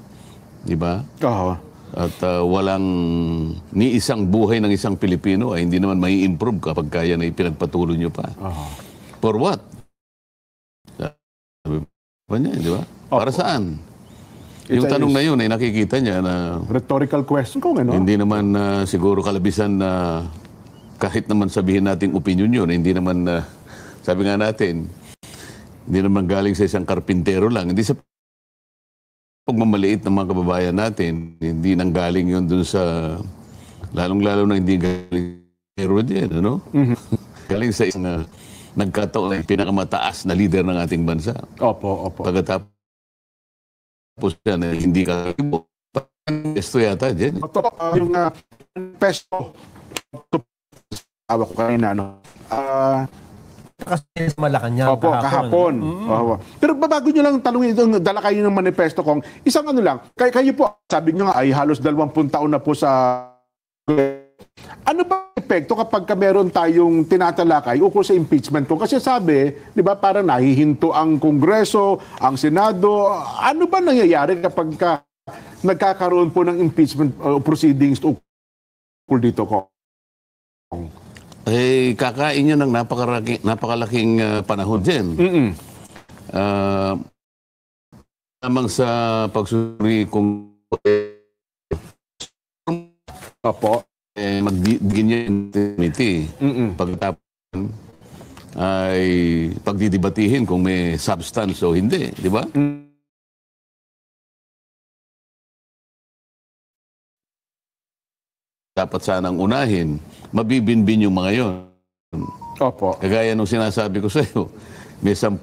Di ba? At walang ni isang buhay ng isang Pilipino ay hindi naman may improve kapag kaya na ipinagpatuloy nyo pa. For what? Sabi pa niya, di ba? Para saan? Yung tanong na yun ay nakikita niya na... Rhetorical question ko, ano? Hindi naman siguro kalabisan na kahit naman sabihin nating opinion yun, hindi naman... sabi nga natin, hindi naman galing sa isang karpintero lang. Hindi sa pagmamaliit ng mga kababayan natin, hindi nang galing yun dun sa, lalong-lalo na hindi galing sa karpintero din, ano? Galing sa isang nagkataon ay pinakamataas na leader ng ating bansa. Opo. Pagkatapos yan, hindi ka pesto yata dyan. Yung pesto, tawag ko kanina, Kasi sa Malacanang opo, kahapon. Opo. Pero bago nyo lang tanungin ito, dala kayo ng manifesto kong, isang ano lang, kayo po, sabi nyo nga ay halos 20 taon na po sa... Ano ba epekto kapag meron tayong tinatalakay ukol sa impeachment ko? Kasi sabi, di ba, parang nahihinto ang Kongreso, ang Senado. Ano ba nangyayari kapag nagkakaroon po ng impeachment proceedings ukol dito ko? Kakain nyo ng napakalaking panahon din. Lamang sa pagsuri kung Opo. magbigyan niya yung committee. Pagkatapos ay pagdidibatihin kung may substance o hindi. Di ba? Dapat sanang unahin, mabibinbin yung mga yon. Opo. Kagaya nung sinasabi ko sa iyo, may 10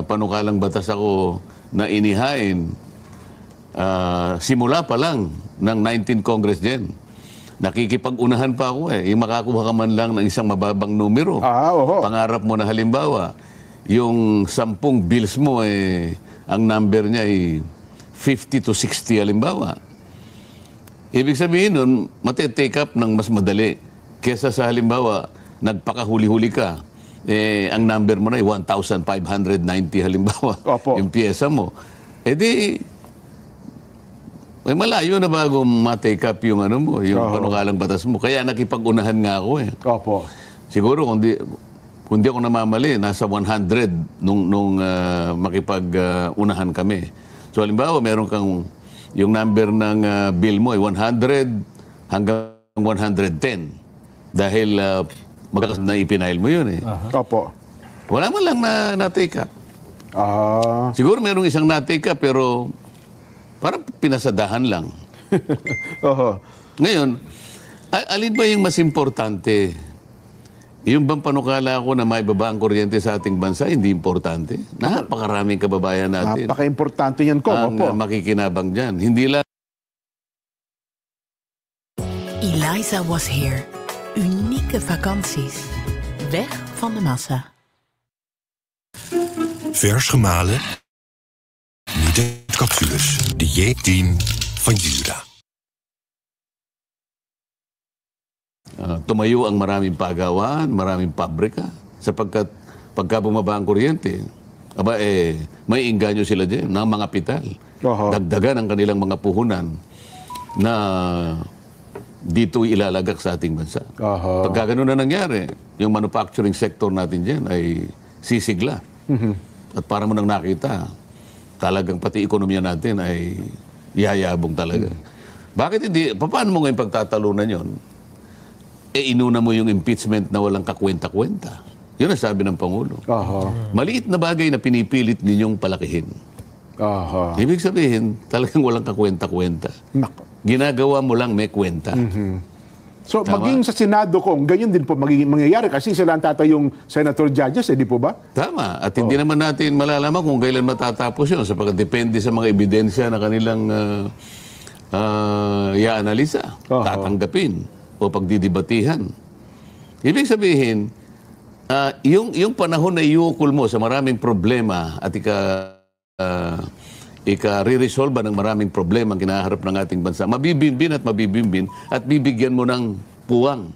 panukalang batas ako na inihain simula pa lang ng 19 Congress din. Nakikipag-unahan pa ako yung makakuha ka man lang ng isang mababang numero. Oho. Pangarap mo na halimbawa, yung 10 bills mo ang number niya ay 50 to 60 halimbawa. Ibig sabihin nun, mati-take up ng mas madali. Kesa sa halimbawa, nagpakahuli-huli ka, ang number mo na ay 1,590 halimbawa. Opo. Yung pyesa mo. May malayo na bago ma-take up yung yung panukalang batas mo. Kaya nakipag-unahan nga ako Opo. Siguro kung di ako namamali, nasa 100 nung makipag-unahan kami. So halimbawa, meron kang yung number ng bill mo ay 100 hanggang 110. Dahil magakas na ipinail mo yun Opo. Wala man lang na-take up. Ah. Siguro merong isang na-take up pero parang pinasadahan lang. Oho. Ngayon, alin ba yung mas importante? Yung bang panukala ko na may baba ang kuryente sa ating bansa, hindi importante? Napakaraming kababayan natin. Napaka-importante yan ko. Ang Opo. makikinabang dyan. Hindi lang. Eliza was here. Unieke vakanties. Weg van de massa. Vers gemalen. Niet in capsules. Dieetteam van Jura. Tumayo ang maraming pagawaan, maraming pabrika. Sapagkat pagka bumaba ang kuryente, may inganyo sila dyan ng mga pital. Dagdagan ang kanilang mga puhunan na dito ilalagak sa ating bansa. Pagka ganun na nangyari, yung manufacturing sector natin dyan ay sisigla. At para mo nang nakita, talagang pati ekonomiya natin ay yayabong talaga. Bakit hindi? Paano mo ngayon pagtatalunan yon? Inuna mo yung impeachment na walang kakwenta-kwenta. Yun ang sabi ng Pangulo. Maliit na bagay na pinipilit ninyong palakihin. Ibig sabihin, talagang walang kakwenta-kwenta. Ginagawa mo lang may kwenta. So, Tama? maging sa Senado kung ganyan din po mangyayari kasi sila ang tatayong senator judges, di po ba? Tama. At hindi naman natin malalaman kung kailan matatapos yun sapagkat depende sa mga ebidensya na kanilang i-analisa, tatanggapin o pagdidibatihan. Ibig sabihin, yung panahon na iukol mo sa maraming problema at ika-re-resolve ng maraming problema ang kinaharap ng ating bansa, mabibimbin at bibigyan mo ng puwang.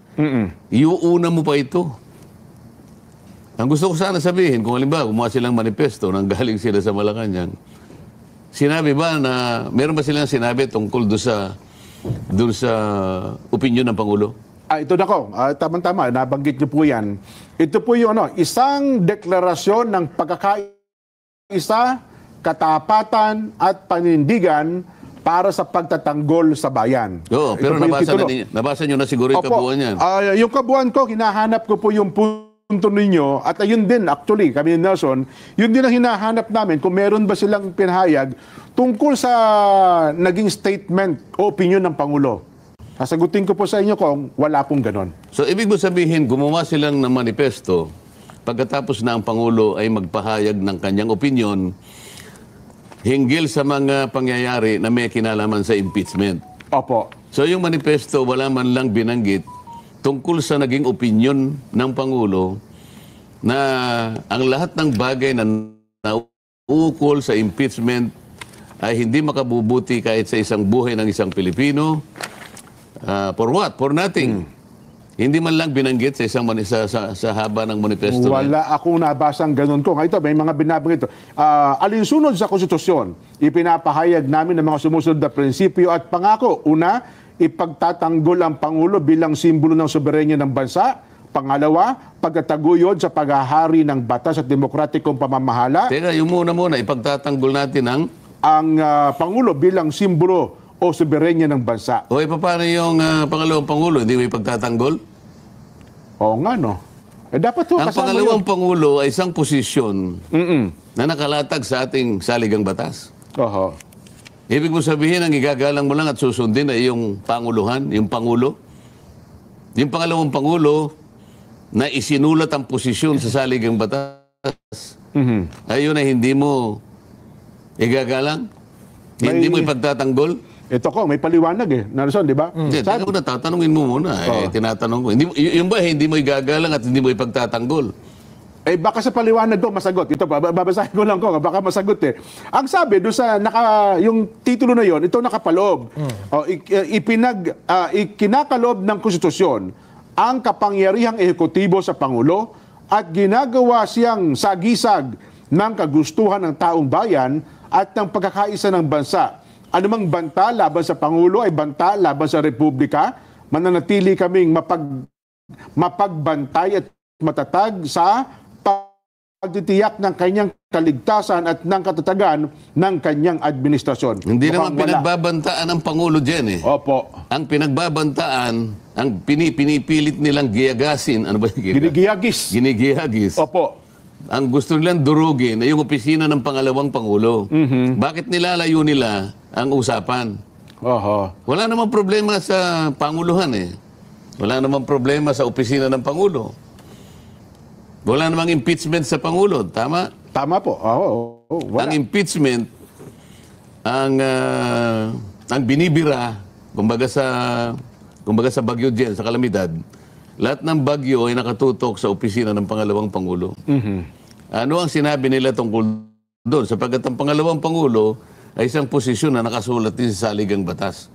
Iuuna mo pa ito. Ang gusto ko sana sabihin, kung halimbawa, gumawa silang manifesto nang galing sila sa Malacanang, sinabi ba na, meron ba silang sinabi tungkol doon sa opinion ng Pangulo? Ito na ko, tama-tama, nabanggit niyo po yan. Ito po yung isang deklarasyon ng pagkakaisa, katapatan at panindigan para sa pagtatanggol sa bayan. Oo, pero nabasa nyo na siguro yung kabuuan yan. Yung kabuuan ko, hinahanap ko po yung punto ninyo at ayun din, actually, kami ni Nelson, yun din ang hinahanap namin kung meron ba silang pinahayag tungkol sa naging statement o opinion ng Pangulo. Sasagutin ko po sa inyo kung wala pong ganon. So, ibig mo sabihin, gumawa silang ng manifesto pagkatapos na ang Pangulo ay magpahayag ng kanyang opinyon hinggil sa mga pangyayari na may kinalaman sa impeachment. Opo. So yung manifesto, wala man lang binanggit tungkol sa naging opinyon ng Pangulo na ang lahat ng bagay na naukol sa impeachment ay hindi makabubuti kahit sa isang buhay ng isang Pilipino. For what? For nothing. Hindi man lang binanggit sa isang sa haba ng manifesto. Wala akong nabasang ganun ko. Ito, may mga binabanggit ito. Alinsunod sa konstitusyon, ipinapahayag namin ng mga sumusunod na prinsipyo at pangako. Una, ipagtatanggol ang Pangulo bilang simbolo ng soberenya ng bansa. Pangalawa, pagtataguyod sa paghahari ng batas at demokratikong pamamahala. Teka, yung muna, ipagtatanggol natin ang Pangulo bilang simbolo o soberenya ng bansa. O paano yung pangalawang Pangulo? Hindi mo ipagtatanggol? Oo nga, no? Dapat ho, ang kasama pangalawang yun. Pangulo ay isang posisyon na nakalatag sa ating saligang batas. Oho. Ibig mo sabihin, ang igagalang mo lang at susundin ay yung Panguluhan, yung Pangulo. Yung pangalawang Pangulo na isinulat ang posisyon sa saligang batas, ayun ay hindi mo igagalang? Hindi mo ipagtatanggol? Ito ko, may paliwanag Nelson, di ba? Hindi, teka muna, tatanungin mo muna. Tinatanong ko. Yung ba, hindi mo igagalang at hindi mo ipagtatanggol? Baka sa paliwanag ko, masagot. Ito, babasahin ko lang ko, baka masagot Ang sabi, doon sa, yung titulo na yon, ito nakapaloob. Ikinakalob ng konstitusyon ang kapangyarihang ehekutibo sa Pangulo at ginagawa siyang sagisag ng kagustuhan ng taong bayan at ng pagkakaisa ng bansa. Anumang banta laban sa Pangulo ay banta laban sa Republika. Mananatili kaming mapagbantay at matatag sa pagtitiyak ng kanyang kaligtasan at ng katatagan ng kanyang administrasyon. Hindi naman pinagbabantaan ang Pangulo dyan Opo. Ang pinagbabantaan, ang pinipilit nilang giyagasin. Ano ba yung Ginigiyagis. Ginigiyagis. Opo. Ang gusto nilang durugin ay yung opisina ng pangalawang Pangulo. Bakit nilalayo nila ang usapan? Oho. Wala namang problema sa Panguluhan Wala namang problema sa opisina ng Pangulo. Wala namang impeachment sa Pangulo. Tama? Tama po. Ang impeachment, ang binibira, kumbaga sa bagyo dyan, sa kalamidad, lahat ng bagyo ay nakatutok sa opisina ng pangalawang Pangulo. Ano ang sinabi nila tungkol doon? Sapagkat ang pangalawang Pangulo ay isang posisyon na nakasulat din sa saligang batas.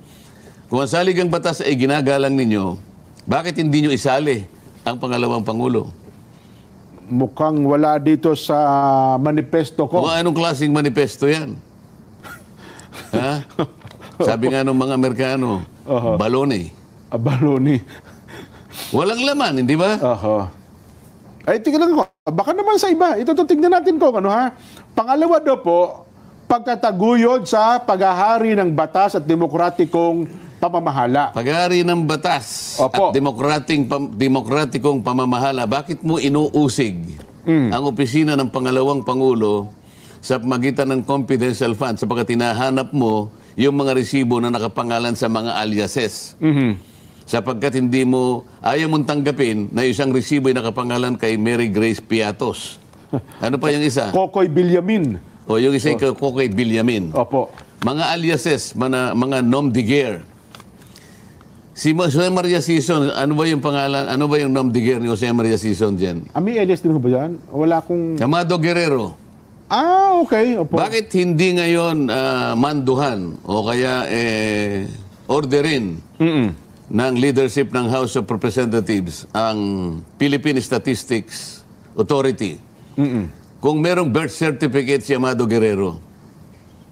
Kung ang saligang batas ay ginagalang ninyo, bakit hindi nyo isali ang pangalawang Pangulo? Mukhang wala dito sa manifesto ko. Kung anong klaseng manifesto yan? Ha? Sabi nga ng mga Amerikano, balone. Balone. Walang laman, hindi ba? Ay, tingnan ko. Baka naman sa iba. Ito, tingnan natin ko. Pangalawa daw po, pagkataguyod sa paghahari ng batas at demokratikong pamamahala. Paghahari ng batas Opo. at demokratikong pamamahala, bakit mo inuusig ang opisina ng pangalawang Pangulo sa magitan ng confidential fund sapagkat hinahanap mo yung mga resibo na nakapangalan sa mga aliases? Sapagkat ayaw mong tanggapin na isang resibo ay nakapangalan kay Mary Grace Piatos. Ano pa yung isa? Kokoy Villamin. O yung isa kay Kokoy Villamin. Opo. Mga aliases, mga nom de guerre. Si Jose Maria Sison, ano ba yung pangalan, ano ba yung nom de guerre ni Jose Maria Sison dyan? May alias din ko ba yan? Wala akong... Amado Guerrero. Okay. Opo. Bakit hindi ngayon manduhan o kaya orderin ng leadership ng House of Representatives ang Philippine Statistics Authority? Kung merong birth certificate si Amado Guerrero,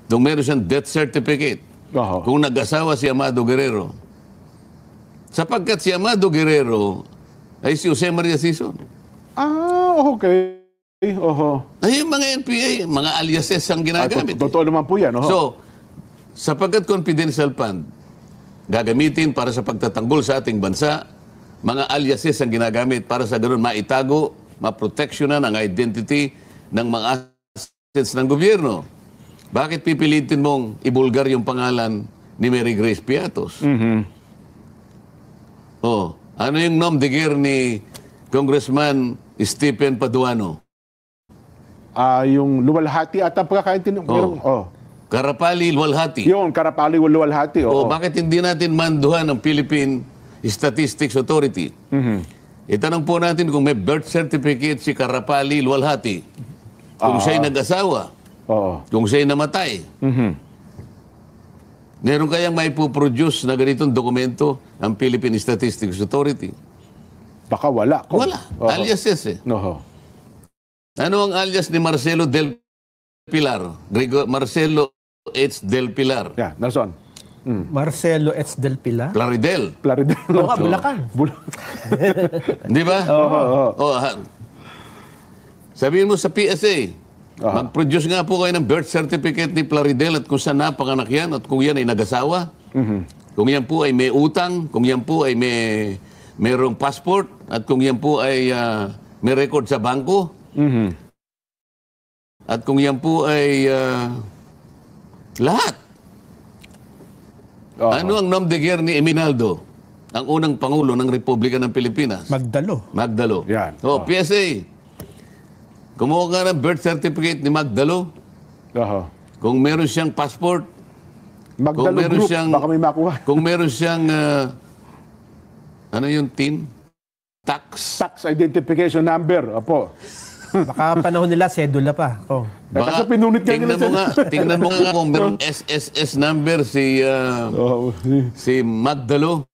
kung meron siyang death certificate, kung nag-asawa si Amado Guerrero, sapagkat si Amado Guerrero ay si Jose Maria Sison. Okay. Ay, yung mga NPA, mga aliases ang ginagamit. Totoo naman po yan. So, sapagkat confidential fund, gagamitin para sa pagtatanggol sa ating bansa, mga aliases ang ginagamit para sa ganun maitago, maproteksyonan ang identity ng mga assets ng gobyerno. Bakit pipilitin mong ibulgar yung pangalan ni Mary Grace Piatos? Ano yung nom de guerre Congressman Stephen Paduano. Yung luwalhati at ang pagkakaintindihan. Karapali, Luwalhati. Yung Karapali, luwalhati. Bakit hindi natin manduhan ang Philippine Statistics Authority? Itanong po natin kung may birth certificate si Karapali, Luwalhati. Kung siya'y nag-asawa. Kung siya'y namatay. Meron kayang may produce na ganitong dokumento ang Philippine Statistics Authority? Baka wala. Wala. Alias yes Ano ang alias ni Marcelo Del Pilar? Marcelo H. Del Pilar. Yeah, Nelson. Marcelo H. Del Pilar. Plaridel. Bulacan. Di ba? Sabihin mo sa PSA, mag-produce nga po kayo ng birth certificate ni Plaridel at kung saan napanganak yan at kung yan ay nag-asawa. Kung yan po ay may utang, kung yan po ay mayroong passport at kung yan po ay may record sa bangko. At kung yan po ay lahat. Ano ang nom de guerre ni Eminaldo? Ang unang Pangulo ng Republika ng Pilipinas? Magdalo. Yan. PSA. Kumuha ka ng birth certificate ni Magdalo. Kung meron siyang passport. Magdalo Group, baka may makuha. Kung meron siyang, ano yung TIN? Tax Identification Number. Baka panahon nila, sedula pa. Baka pinunit ka nila. Tingnan mo nga kung meron SSS number si Magdalo.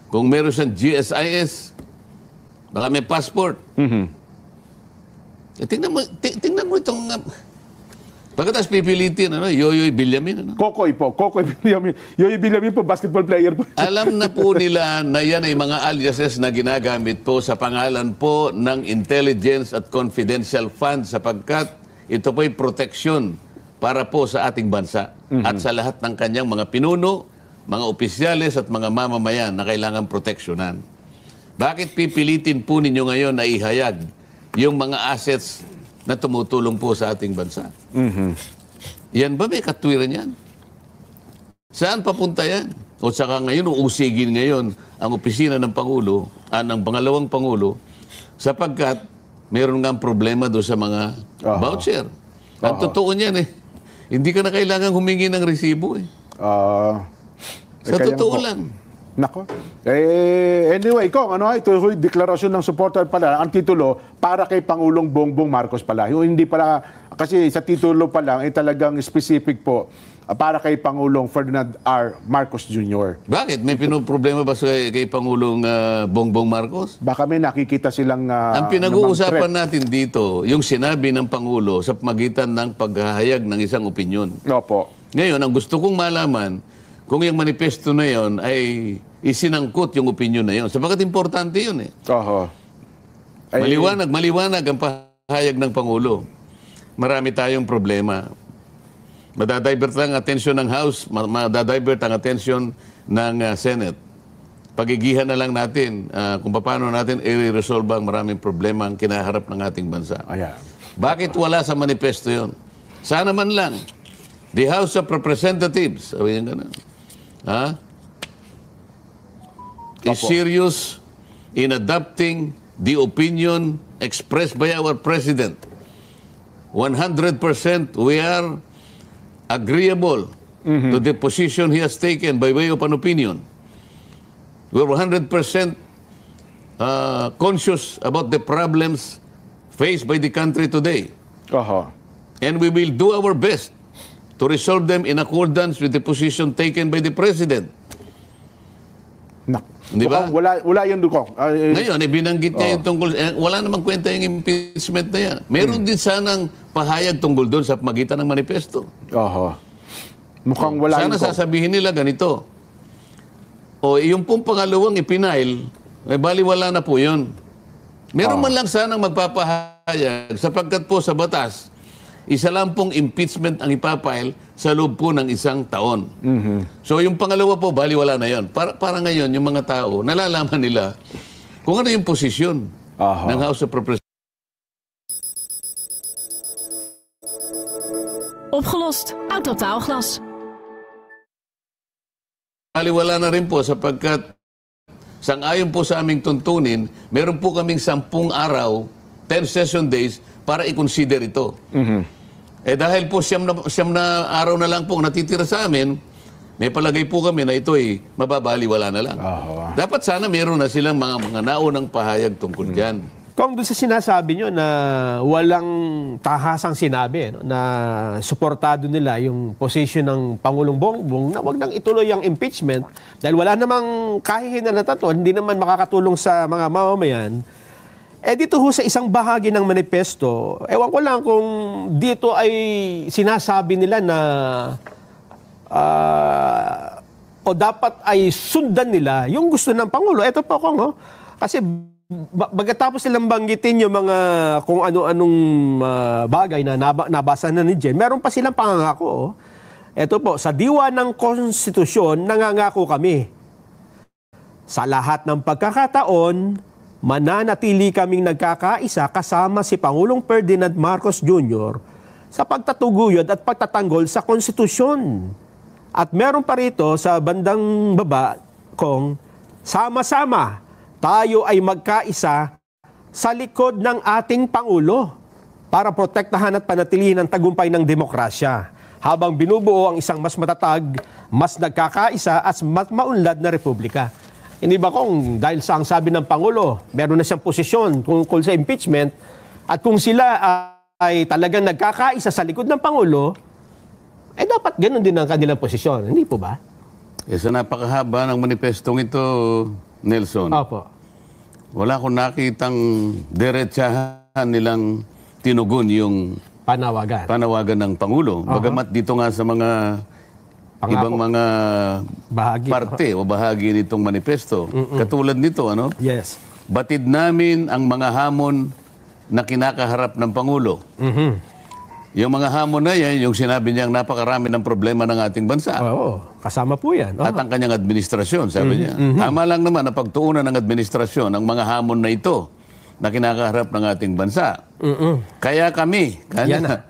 Kung meron siyang GSIS, baka may passport. Tingnan mo itong... Pagkatapos pipilitin, Yoyoy Villamin. Kokoy Villamin. Yoyoy Villamin po, basketball player po. Alam na po nila na yan ay mga aliases na ginagamit po sa pangalan po ng Intelligence at Confidential Fund sapagkat ito po ay proteksyon para po sa ating bansa at sa lahat ng kanyang mga pinuno, mga opisyales at mga mamamayan na kailangan proteksyonan. Bakit pipilitin po ninyo ngayon na ihayag yung mga assets na tumutulong po sa ating bansa? Yan ba may katwiran yan? Saan papunta yan? O saka ngayon, uusigin ngayon ang opisina ng Pangulo, ng pangalawang Pangulo, sapagkat meron nga problema doon sa mga voucher. Ang totoo niyan hindi ka na kailangan humingi ng resibo sa totoo lang. Nako. Anyway, Kong, ito yung deklarasyon ng supporter pala. Ang titulo, para kay Pangulong Bongbong Marcos pala. Yung hindi pala, kasi sa titulo pa lang, talagang specific po, para kay Pangulong Ferdinand R. Marcos Jr. Bakit? May problema ba kay Pangulong Bongbong Marcos? Baka may nakikita silang... ang pinag-uusapan natin dito, yung sinabi ng Pangulo sa magitan ng paghahayag ng isang opinyon. Opo. Ngayon, ang gusto kong malaman, kung yung manifesto na yon ay isinangkot yung opinion na yon. Sapagat importante yun Maliwanag ang pahayag ng Pangulo. Marami tayong problema. Madadivert lang ang atensyon ng House, madadivert ang atensyon ng Senate. Pagigihan na lang natin kung paano natin i-resolve ang maraming problema ang kinaharap ng ating bansa. Bakit wala sa manifesto yon? Sana man lang, the House of Representatives, sabihin ka na, is serious in adopting the opinion expressed by our President. 100% we are agreeable to the position he has taken by way of an opinion. We're 100% conscious about the problems faced by the country today. And we will do our best to resolve them in accordance with the position taken by the President. Di ba? Wala yan, Dukong. Ngayon, binanggit niya yung tungkol, wala namang kwenta yung impeachment na yan. Meron din sanang pahayag tungkol doon sa magitan ng manifesto. Mukhang wala sana sasabihin nila ganito. Yung pong pangalawang ipinail, baliwala na po yun. Meron man lang sanang magpapahayag sapagkat po sa batas, isa lang pong impeachment ang ipapail sa loob po ng 1 taon. So yung pangalawa po, baliwala na yon. Para ngayon, yung mga tao, nalalaman nila kung ano yung posisyon ng House of Representatives. Opgelost. Autotaalglas. Baliwala na rin po sapagkat sang-ayon po sa aming tuntunin, meron po kaming 10 araw, 10 session days, para i-consider ito. Eh dahil po siyam na araw na lang po natitira sa amin, may palagay po kami na ito ay mababaliwala na lang. Dapat sana meron na silang mga naunang pahayag tungkol dyan. Kung doon sa sinasabi nyo na walang tahasang sinabi, no, na suportado nila yung position ng Pangulong Bongbong na wag nang ituloy ang impeachment dahil wala namang kahihinan na tatlo, hindi naman makakatulong sa mga mamamayan, eh dito ho sa isang bahagi ng manifesto, ewan ko lang kung dito ay sinasabi nila na o dapat ay sundan nila yung gusto ng Pangulo. Ito po kung, kasi bagatapos silang banggitin yung mga kung ano-anong bagay na nabasa na ni Jen, meron pa silang pangangako. Ito po, sa diwa ng konstitusyon, nangangako kami. Sa lahat ng pagkakataon, mananatili kaming nagkakaisa kasama si Pangulong Ferdinand Marcos Jr. sa pagtatuguyod at pagtatanggol sa konstitusyon. At meron pa rito sa bandang baba kung sama-sama tayo ay magkaisa sa likod ng ating Pangulo para protektahan at panatilihin ang tagumpay ng demokrasya habang binubuo ang isang mas matatag, mas nagkakaisa at mas maunlad na republika. Hindi ba kung dahil sa ang sabi ng Pangulo, meron na siyang posisyon tungkol sa impeachment at kung sila ay talagang nagkakaisa sa likod ng Pangulo, eh dapat ganun din ang kanilang posisyon. Hindi po ba? Eh, sa napakahaba ng manifestong ito, Nelson, Opo. wala akong nakitang diretsahan nilang tinugon yung panawagan ng Pangulo. Bagamat dito nga sa mga ibang mga parte o bahagi nitong manifesto. Katulad nito, ano? Yes. Batid namin ang mga hamon na kinakaharap ng Pangulo. Yung mga hamon na yan, yung sinabi niyang napakarami ng problema ng ating bansa. Oo, kasama po yan. At ang kanyang administrasyon, sabi niya. Tama lang naman na pagtuunan ng administrasyon ang mga hamon na ito na kinakaharap ng ating bansa. Kaya kami,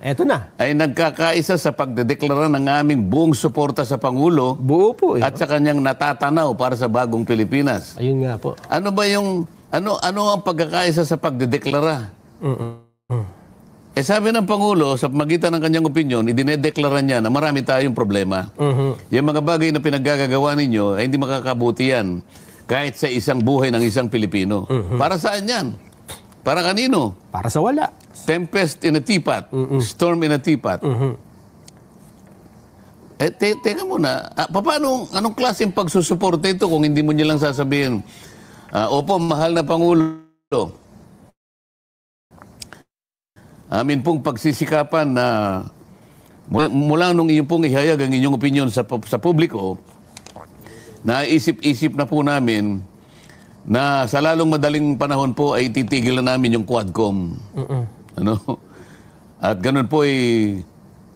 Eto na. ay nagkakaisa sa pagdedeklara ng aming buong suporta sa Pangulo Buo po. at sa kanyang natatanaw para sa bagong Pilipinas. Ayun nga po. Ano ba yung, ano ang pagkakaisa sa pagdedeklara? Eh sabi ng Pangulo, sa magitan ng kanyang opinyon, idinedeklara niya na marami tayong problema. Yung mga bagay na pinaggagawa ninyo, ay hindi makakabuti yan kahit sa isang buhay ng isang Pilipino. Para saan yan? Para kanino? Para sa wala. Tempest in a teapot. Storm in a teapot. Eh, teka muna. Paano, anong klaseng pagsusuporta ito kung hindi mo nilang sasabihin, opo, mahal na Pangulo, amin pong pagsisikapan na mula nung inyong pong ihayag ang inyong opinyon sa publiko, naisip-isip na po namin na sa lalong madaling panahon po ay titigil na namin yung Quadcom. Ano? At ganun po ay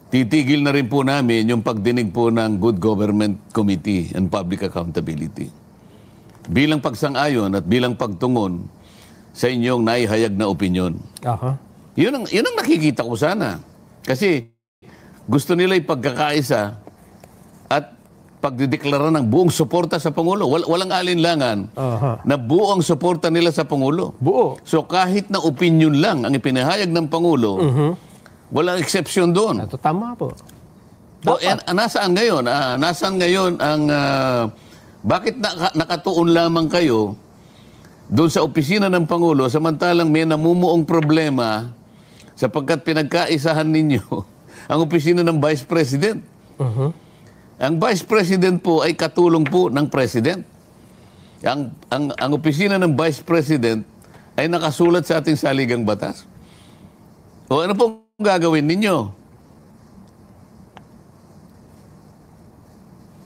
titigil na rin po namin yung pagdinig po ng Good Government Committee and Public Accountability. Bilang pagsang-ayon at bilang pagtungon sa inyong naihayag na opinyon. Yun ang nakikita ko sana. Kasi gusto nila ipagkakaisa at pagdideklara ng buong suporta sa Pangulo. Walang alinlangan na buong suporta nila sa Pangulo. Buo. So kahit na opinion lang ang ipinahayag ng Pangulo, walang exception doon. Ito tama po. So, nasaan ngayon? Nasaan ngayon ang... bakit nakatuon lamang kayo doon sa opisina ng Pangulo samantalang may namumuong problema sapagkat pinagkaisahan ninyo ang opisina ng Vice President. Ang Vice President po ay katulong po ng President. Ang opisina ng Vice President ay nakasulat sa ating saligang batas. O ano pong gagawin ninyo?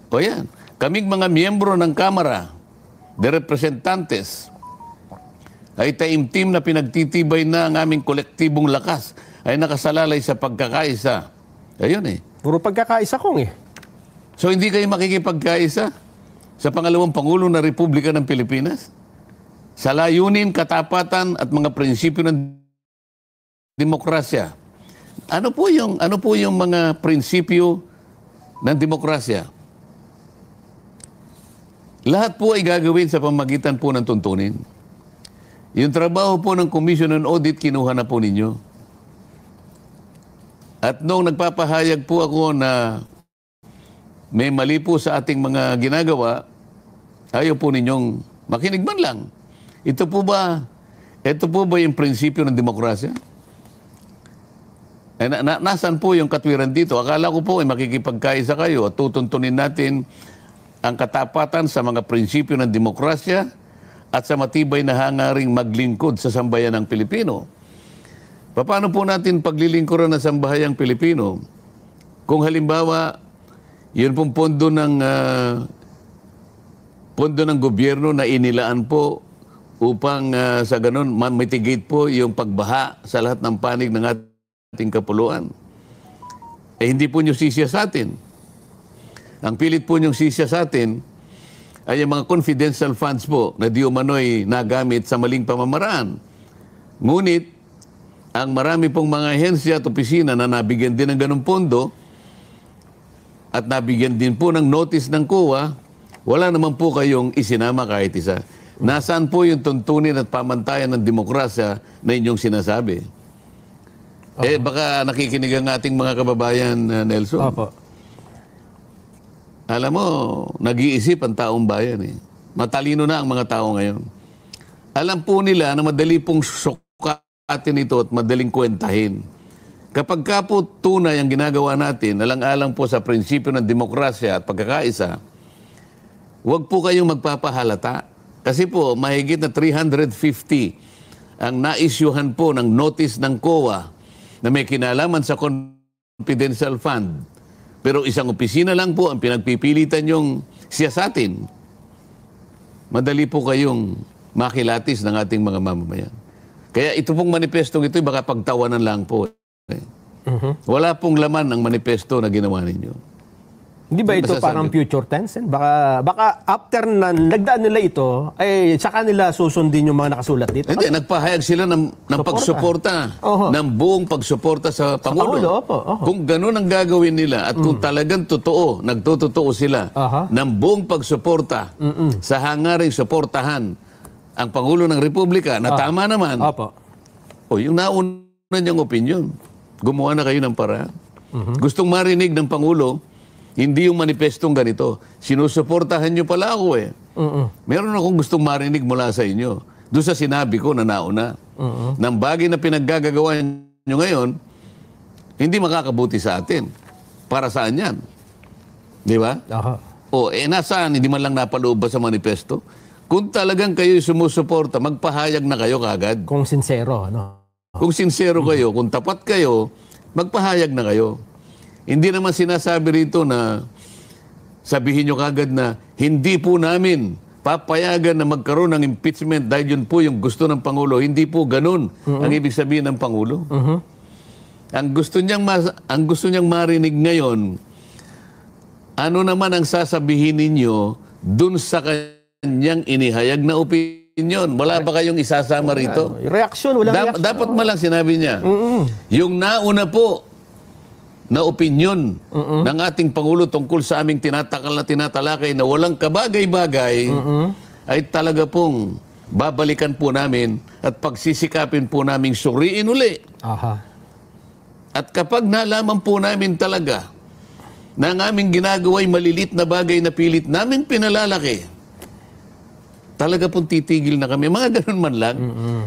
O yan, kaming mga miyembro ng Kamara de Representantes ay taimtim na pinagtitibay na ang aming kolektibong lakas ay nakasalalay sa pagkakaisa. Ayun eh. Puro pagkakaisa kong eh. So hindi kayo makikipagkaisa sa pangalawang Pangulo ng Republika ng Pilipinas? Sa layunin, katapatan at mga prinsipyo ng demokrasya. Ano po yung mga prinsipyo ng demokrasya? Lahat po ay gagawin sa pamagitan po ng tuntunin. Yung trabaho po ng Commission on Audit, kinuha na po ninyo. At noong nagpapahayag po ako na may mali po sa ating mga ginagawa, ayaw po ninyong makinig man lang. Ito po ba yung prinsipyo ng demokrasya? Nasaan po yung katwiran dito? Akala ko po ay makikipagkaisa kayo at tutuntunin natin ang katapatan sa mga prinsipyo ng demokrasya at sa matibay na hangaring maglingkod sa sambayanang Pilipino. Paano po natin paglilingkuran ng sambayang Pilipino? Kung halimbawa, yun pong pondo ng gobyerno na inilaan po upang sa ganun mitigate po yung pagbaha sa lahat ng panig ng ating kapuluan. Hindi po nyo sisya sa atin. Ang pilit po nyong sisya sa atin ay yung mga confidential funds po na di umano'y nagamit sa maling pamamaraan. Ngunit, ang marami pong mga ahensya at opisina na nabigyan din ng ganung pondo at nabigyan din po ng notice ng COA, wala naman po kayong isinama kahit isa. Nasaan po yung tuntunin at pamantayan ng demokrasya na inyong sinasabi? Baka nakikinig ang ating mga kababayan, Nelson. Opo. Alam mo, nag-iisip ang taong bayan eh. Matalino na ang mga tao ngayon. Alam po nila na madali pong sukatin ito at madaling kwentahin. Kapag ka po tunay ang ginagawa natin, alang-alang po sa prinsipyo ng demokrasya at pagkakaisa, huwag po kayong magpapahalata. Kasi po, mahigit na 350 ang naisyuhan po ng notice ng COA na may kinalaman sa confidential fund. Pero isang opisina lang po ang pinagpipilitan yung siyasatin. Madali po kayong makilatis ng ating mga mamamayan. Kaya ito pong manifestong ito, baka pagtawanan lang po. Wala pong laman ang manifesto na ginawa ninyo. Hindi ba ito parang future tense? Baka after na nagdaan nila ito, ay saka nila susundin yung mga nakasulat dito? Hindi, nagpahayag sila ng pagsuporta, ng buong pagsuporta sa Pangulo. Kung ganun ang gagawin nila at kung talagang totoo, nagtotoo sila ng buong pagsuporta sa hangaring suportahan ang Pangulo ng Republika na tama naman, yung nauna niyang opinion, gumawa na kayo ng paraan. Gustong marinig ng Pangulo, hindi yung manifestong ganito. Sinusuportahan nyo pala ako eh. Meron akong gustong marinig mula sa inyo. Doon sa sinabi ko na nauna. Ng bagay na pinaggagawa nyo ngayon, hindi makakabuti sa atin. Para saan yan? Di ba? Nasaan? Hindi man lang napaloob ba sa manifesto? Kung talagang kayo sumusuporta, magpahayag na kayo kagad. Kung sincero, no? Kung sincero kayo, kung tapat kayo, magpahayag na kayo. Hindi naman sinasabi rito na sabihin nyo kagad na hindi po namin papayagan na magkaroon ng impeachment dahil yun po yung gusto ng Pangulo. Hindi po ganun ang ibig sabihin ng Pangulo. Ang gusto niyang marinig ngayon, ano naman ang sasabihin ninyo dun sa kanyang inihayag na opinion? Wala ba kayong isasama rito? Reaksyon, wala reaksyon. Dapat malang sinabi niya. Yung nauna po na opinyon ng ating Pangulo tungkol sa aming tinatalakay na walang kabagay-bagay ay talaga pong babalikan po namin at pagsisikapin po naming suriin uli. At kapag nalaman po namin talaga na ang aming ginagawa'y malilit na bagay na pilit namin pinalalaki, talaga pong titigil na kami. Mga ganun man lang.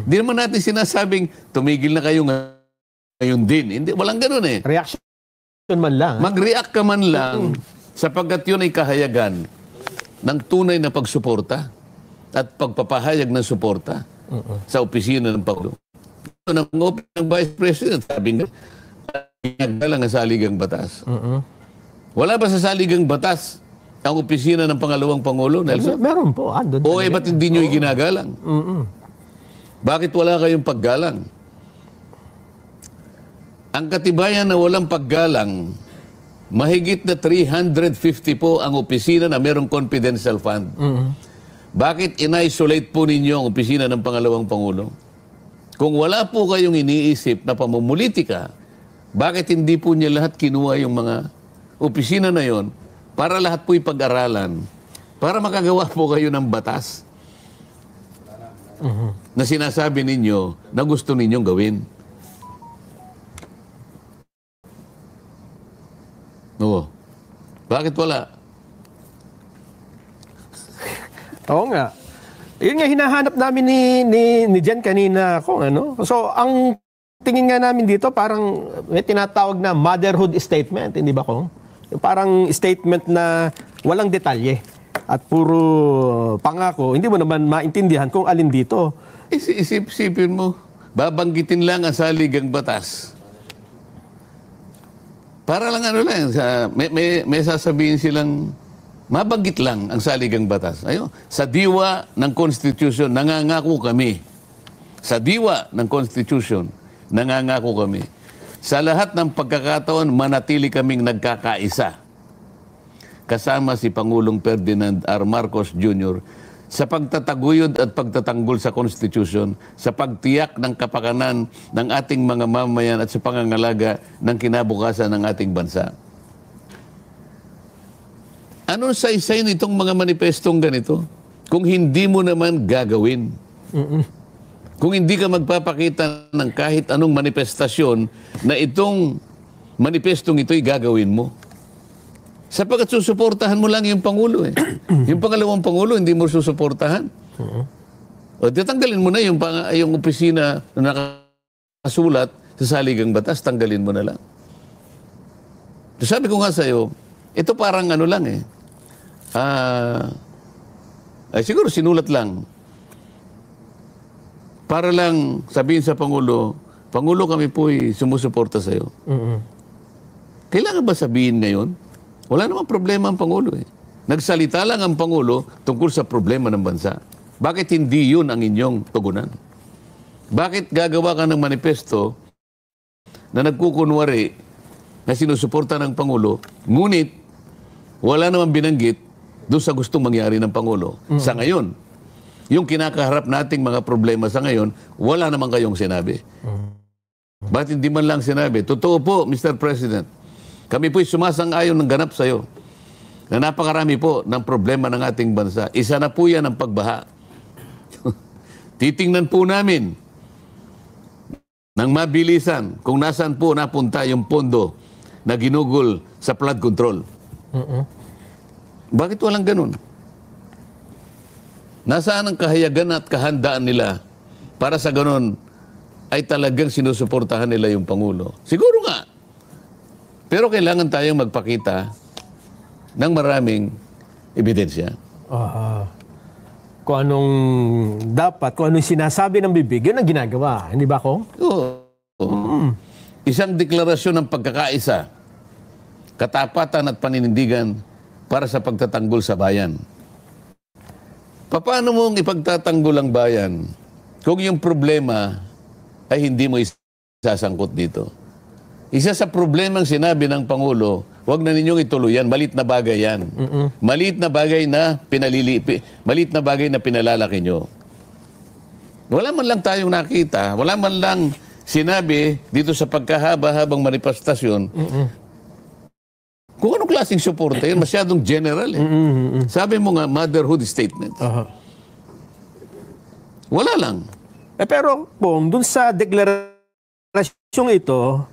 Hindi naman natin sinasabing tumigil na kayo ngayon din. Hindi, walang ganun eh. Reaction man lang. Mag-react ka man lang sapagkat yun ay kahayagan ng tunay na pagsuporta at pagpapahayag ng suporta sa opisina ng Pangulo. Ng Vice President, sabi nga, lang ang saligang batas. Wala ba sa saligang batas ang opisina ng pangalawang Pangulo, Nelson? Meron po. Ba't hindi nyo iginagalang? Bakit wala kayong paggalang? Ang katibayan na walang paggalang, mahigit na 350 po ang opisina na merong confidential fund. Bakit in-isolate po ninyo ang opisina ng pangalawang Pangulo? Kung wala po kayong iniisip na pamumulitika, bakit hindi po niya lahat kinuha yung mga opisina na yon para lahat po ipag-aralan para makagawa po kayo ng batas na sinasabi ninyo na gusto ninyong gawin. Oo. Bakit wala? Oo nga. Yun nga, hinahanap namin ni Jen kanina kung ano. So, ang tingin nga namin dito, parang may tinatawag na motherhood statement, hindi ba kung? Parang statement na walang detalye at puro pangako. Hindi mo naman maintindihan kung alin dito. Isipin mo, babanggitin lang ang saligang batas. Para lang ano lang, may sasabihin silang, mabanggit lang ang saligang batas. Ayun, sa diwa ng Constitution, nangangako kami. Sa diwa ng Constitution, nangangako kami. Sa lahat ng pagkakataon, manatili kaming nagkakaisa. Kasama si Pangulong Ferdinand R. Marcos Jr. sa pagtataguyod at pagtatanggol sa Constitution, sa pagtiyak ng kapakanan ng ating mga mamayan at sa pangangalaga ng kinabukasan ng ating bansa. Ano sa isa nitong mga manifestong ganito? Kung hindi mo naman gagawin. Kung hindi ka magpapakita ng kahit anong manifestasyon na itong manifestong ito'y gagawin mo. Sapagkat susuportahan mo lang yung Pangulo eh. Yung pangalawang Pangulo, hindi mo susuportahan. O tanggalin mo na yung opisina na nakasulat sa saligang batas, tanggalin mo na lang. So sabi ko nga sa'yo, ito parang ano lang eh. Siguro sinulat lang. Para lang sabihin sa Pangulo, Pangulo, kami po'y sumusuporta sa'yo. Kailangan ba sabihin ngayon? Wala namang problema ang Pangulo eh. Nagsalita lang ang Pangulo tungkol sa problema ng bansa. Bakit hindi yun ang inyong tugunan? Bakit gagawa ka ng manifesto na nagkukunwari na sinusuporta ng Pangulo, ngunit wala namang binanggit doon sa gustong mangyari ng Pangulo? Sa ngayon, yung kinakaharap nating mga problema sa ngayon, wala namang kayong sinabi. Bakit hindi man lang sinabi? Totoo po, Mr. President, kami po'y sumasang-ayon ng ganap sa'yo na napakarami po ng problema ng ating bansa. Isa na po yan ang pagbaha. Titingnan po namin ng mabilisan kung nasaan po napunta yung pondo na ginugol sa flood control. Bakit walang ganun? Nasaan ang kahayagan at kahandaan nila para sa ganun ay talagang sinusuportahan nila yung Pangulo? Siguro nga. Pero kailangan tayong magpakita ng maraming ebidensya. Kung anong dapat, kung anong sinasabi ng bibig, yun ang ginagawa. Hindi ba, Kong? Oo. Isang deklarasyon ng pagkakaisa, katapatan at paninindigan para sa pagtatanggol sa bayan. Paano mong ipagtatanggol ang bayan kung yung problema ay hindi mo isasangkot dito? Isa sa problemang sinabi ng Pangulo, huwag na ninyong ituloy yan, malit na bagay yan. Malit na bagay na malit na bagay na pinalalaki nyo. Wala man lang tayong nakita, wala man lang sinabi dito sa pagkahaba-habang manifestasyon. Kung anong klaseng suporte, masyadong general eh. Sabi mo nga, motherhood statement. Wala lang. Pero, Pong, dun sa deklarasyong ito,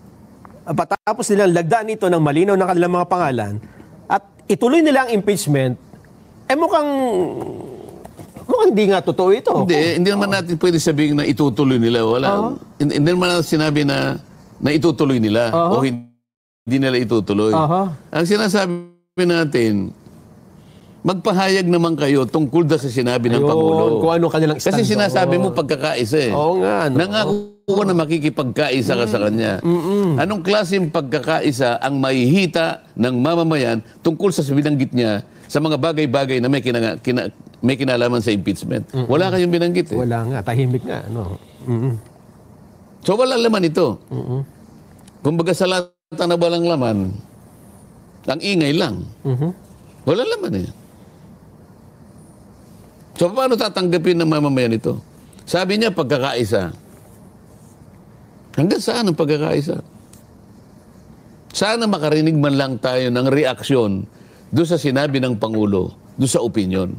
patapos nilang lagdaan ito ng malinaw ng kanilang mga pangalan at ituloy nila ang impeachment, mukhang hindi nga totoo ito. Hindi naman natin pwede sabihin na itutuloy nila. Wala. Hindi naman natin sinabi na itutuloy nila o hindi nila itutuloy. Ang sinasabi natin, magpahayag naman kayo tungkol sa sinabi ng Pangulo. Kung ano kanilang stand. Kasi sinasabi mo pagkakaisa eh. Oo nga. Nangako ko na makikipagkaisa ka sa kanya. Anong klaseng pagkakaisa ang mahihita ng mamamayan tungkol sa binanggit niya sa mga bagay-bagay na may kinalaman sa impeachment? Wala kayong binanggit eh. Wala nga. Tahimik nga. No? So wala laman ito. Kumbaga sa lata na walang laman, ang ingay lang. Wala laman eh. So paano tatanggapin ng mamamayan ito? Sabi niya pagkakaisa. Hanggang saan ang pagkakaisa? Sana makarinig man lang tayo ng reaksyon doon sa sinabi ng Pangulo doon sa opinion.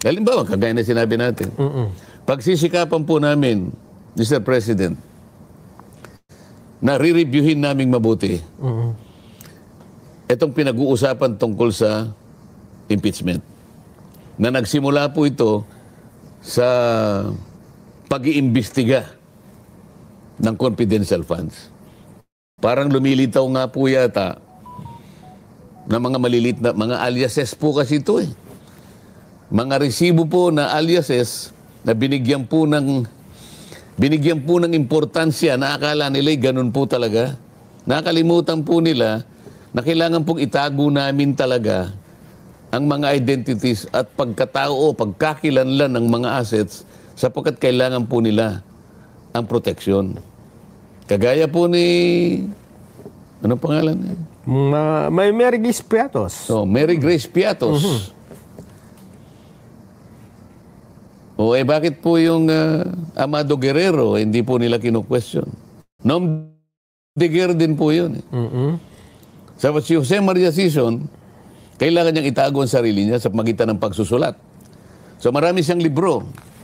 Halimbawa, kagaya na sinabi natin, pagsisikapan po namin, Mr. President, na re-reviewin naming mabuti itong pinag-uusapan tungkol sa impeachment. Na nagsimula po ito sa pag-iimbestiga ng confidential funds. Parang lumilitaw nga po yata na mga malilit na mga aliases po kasi ito eh. Mga resibo po na aliases na binigyan po ng importansya na akala nila ganun po talaga. Nakalimutan po nila na kailangan pong itago namin talaga ang mga identities at pagkatao o pagkakilanlan ng mga assets sapagkat kailangan po nila ang proteksyon. Kagaya po ni... Anong pangalan niya? May Mary Grace Piatos. Oh, Mary Grace Piatos. O bakit po yung Amado Guerrero hindi po nila kino-question? Nom de Guerrero din po yun. Sa si Jose Maria Sison, kailangan niyang itago ang sarili niya sa pagitan ng pagsusulat. So marami siyang libro.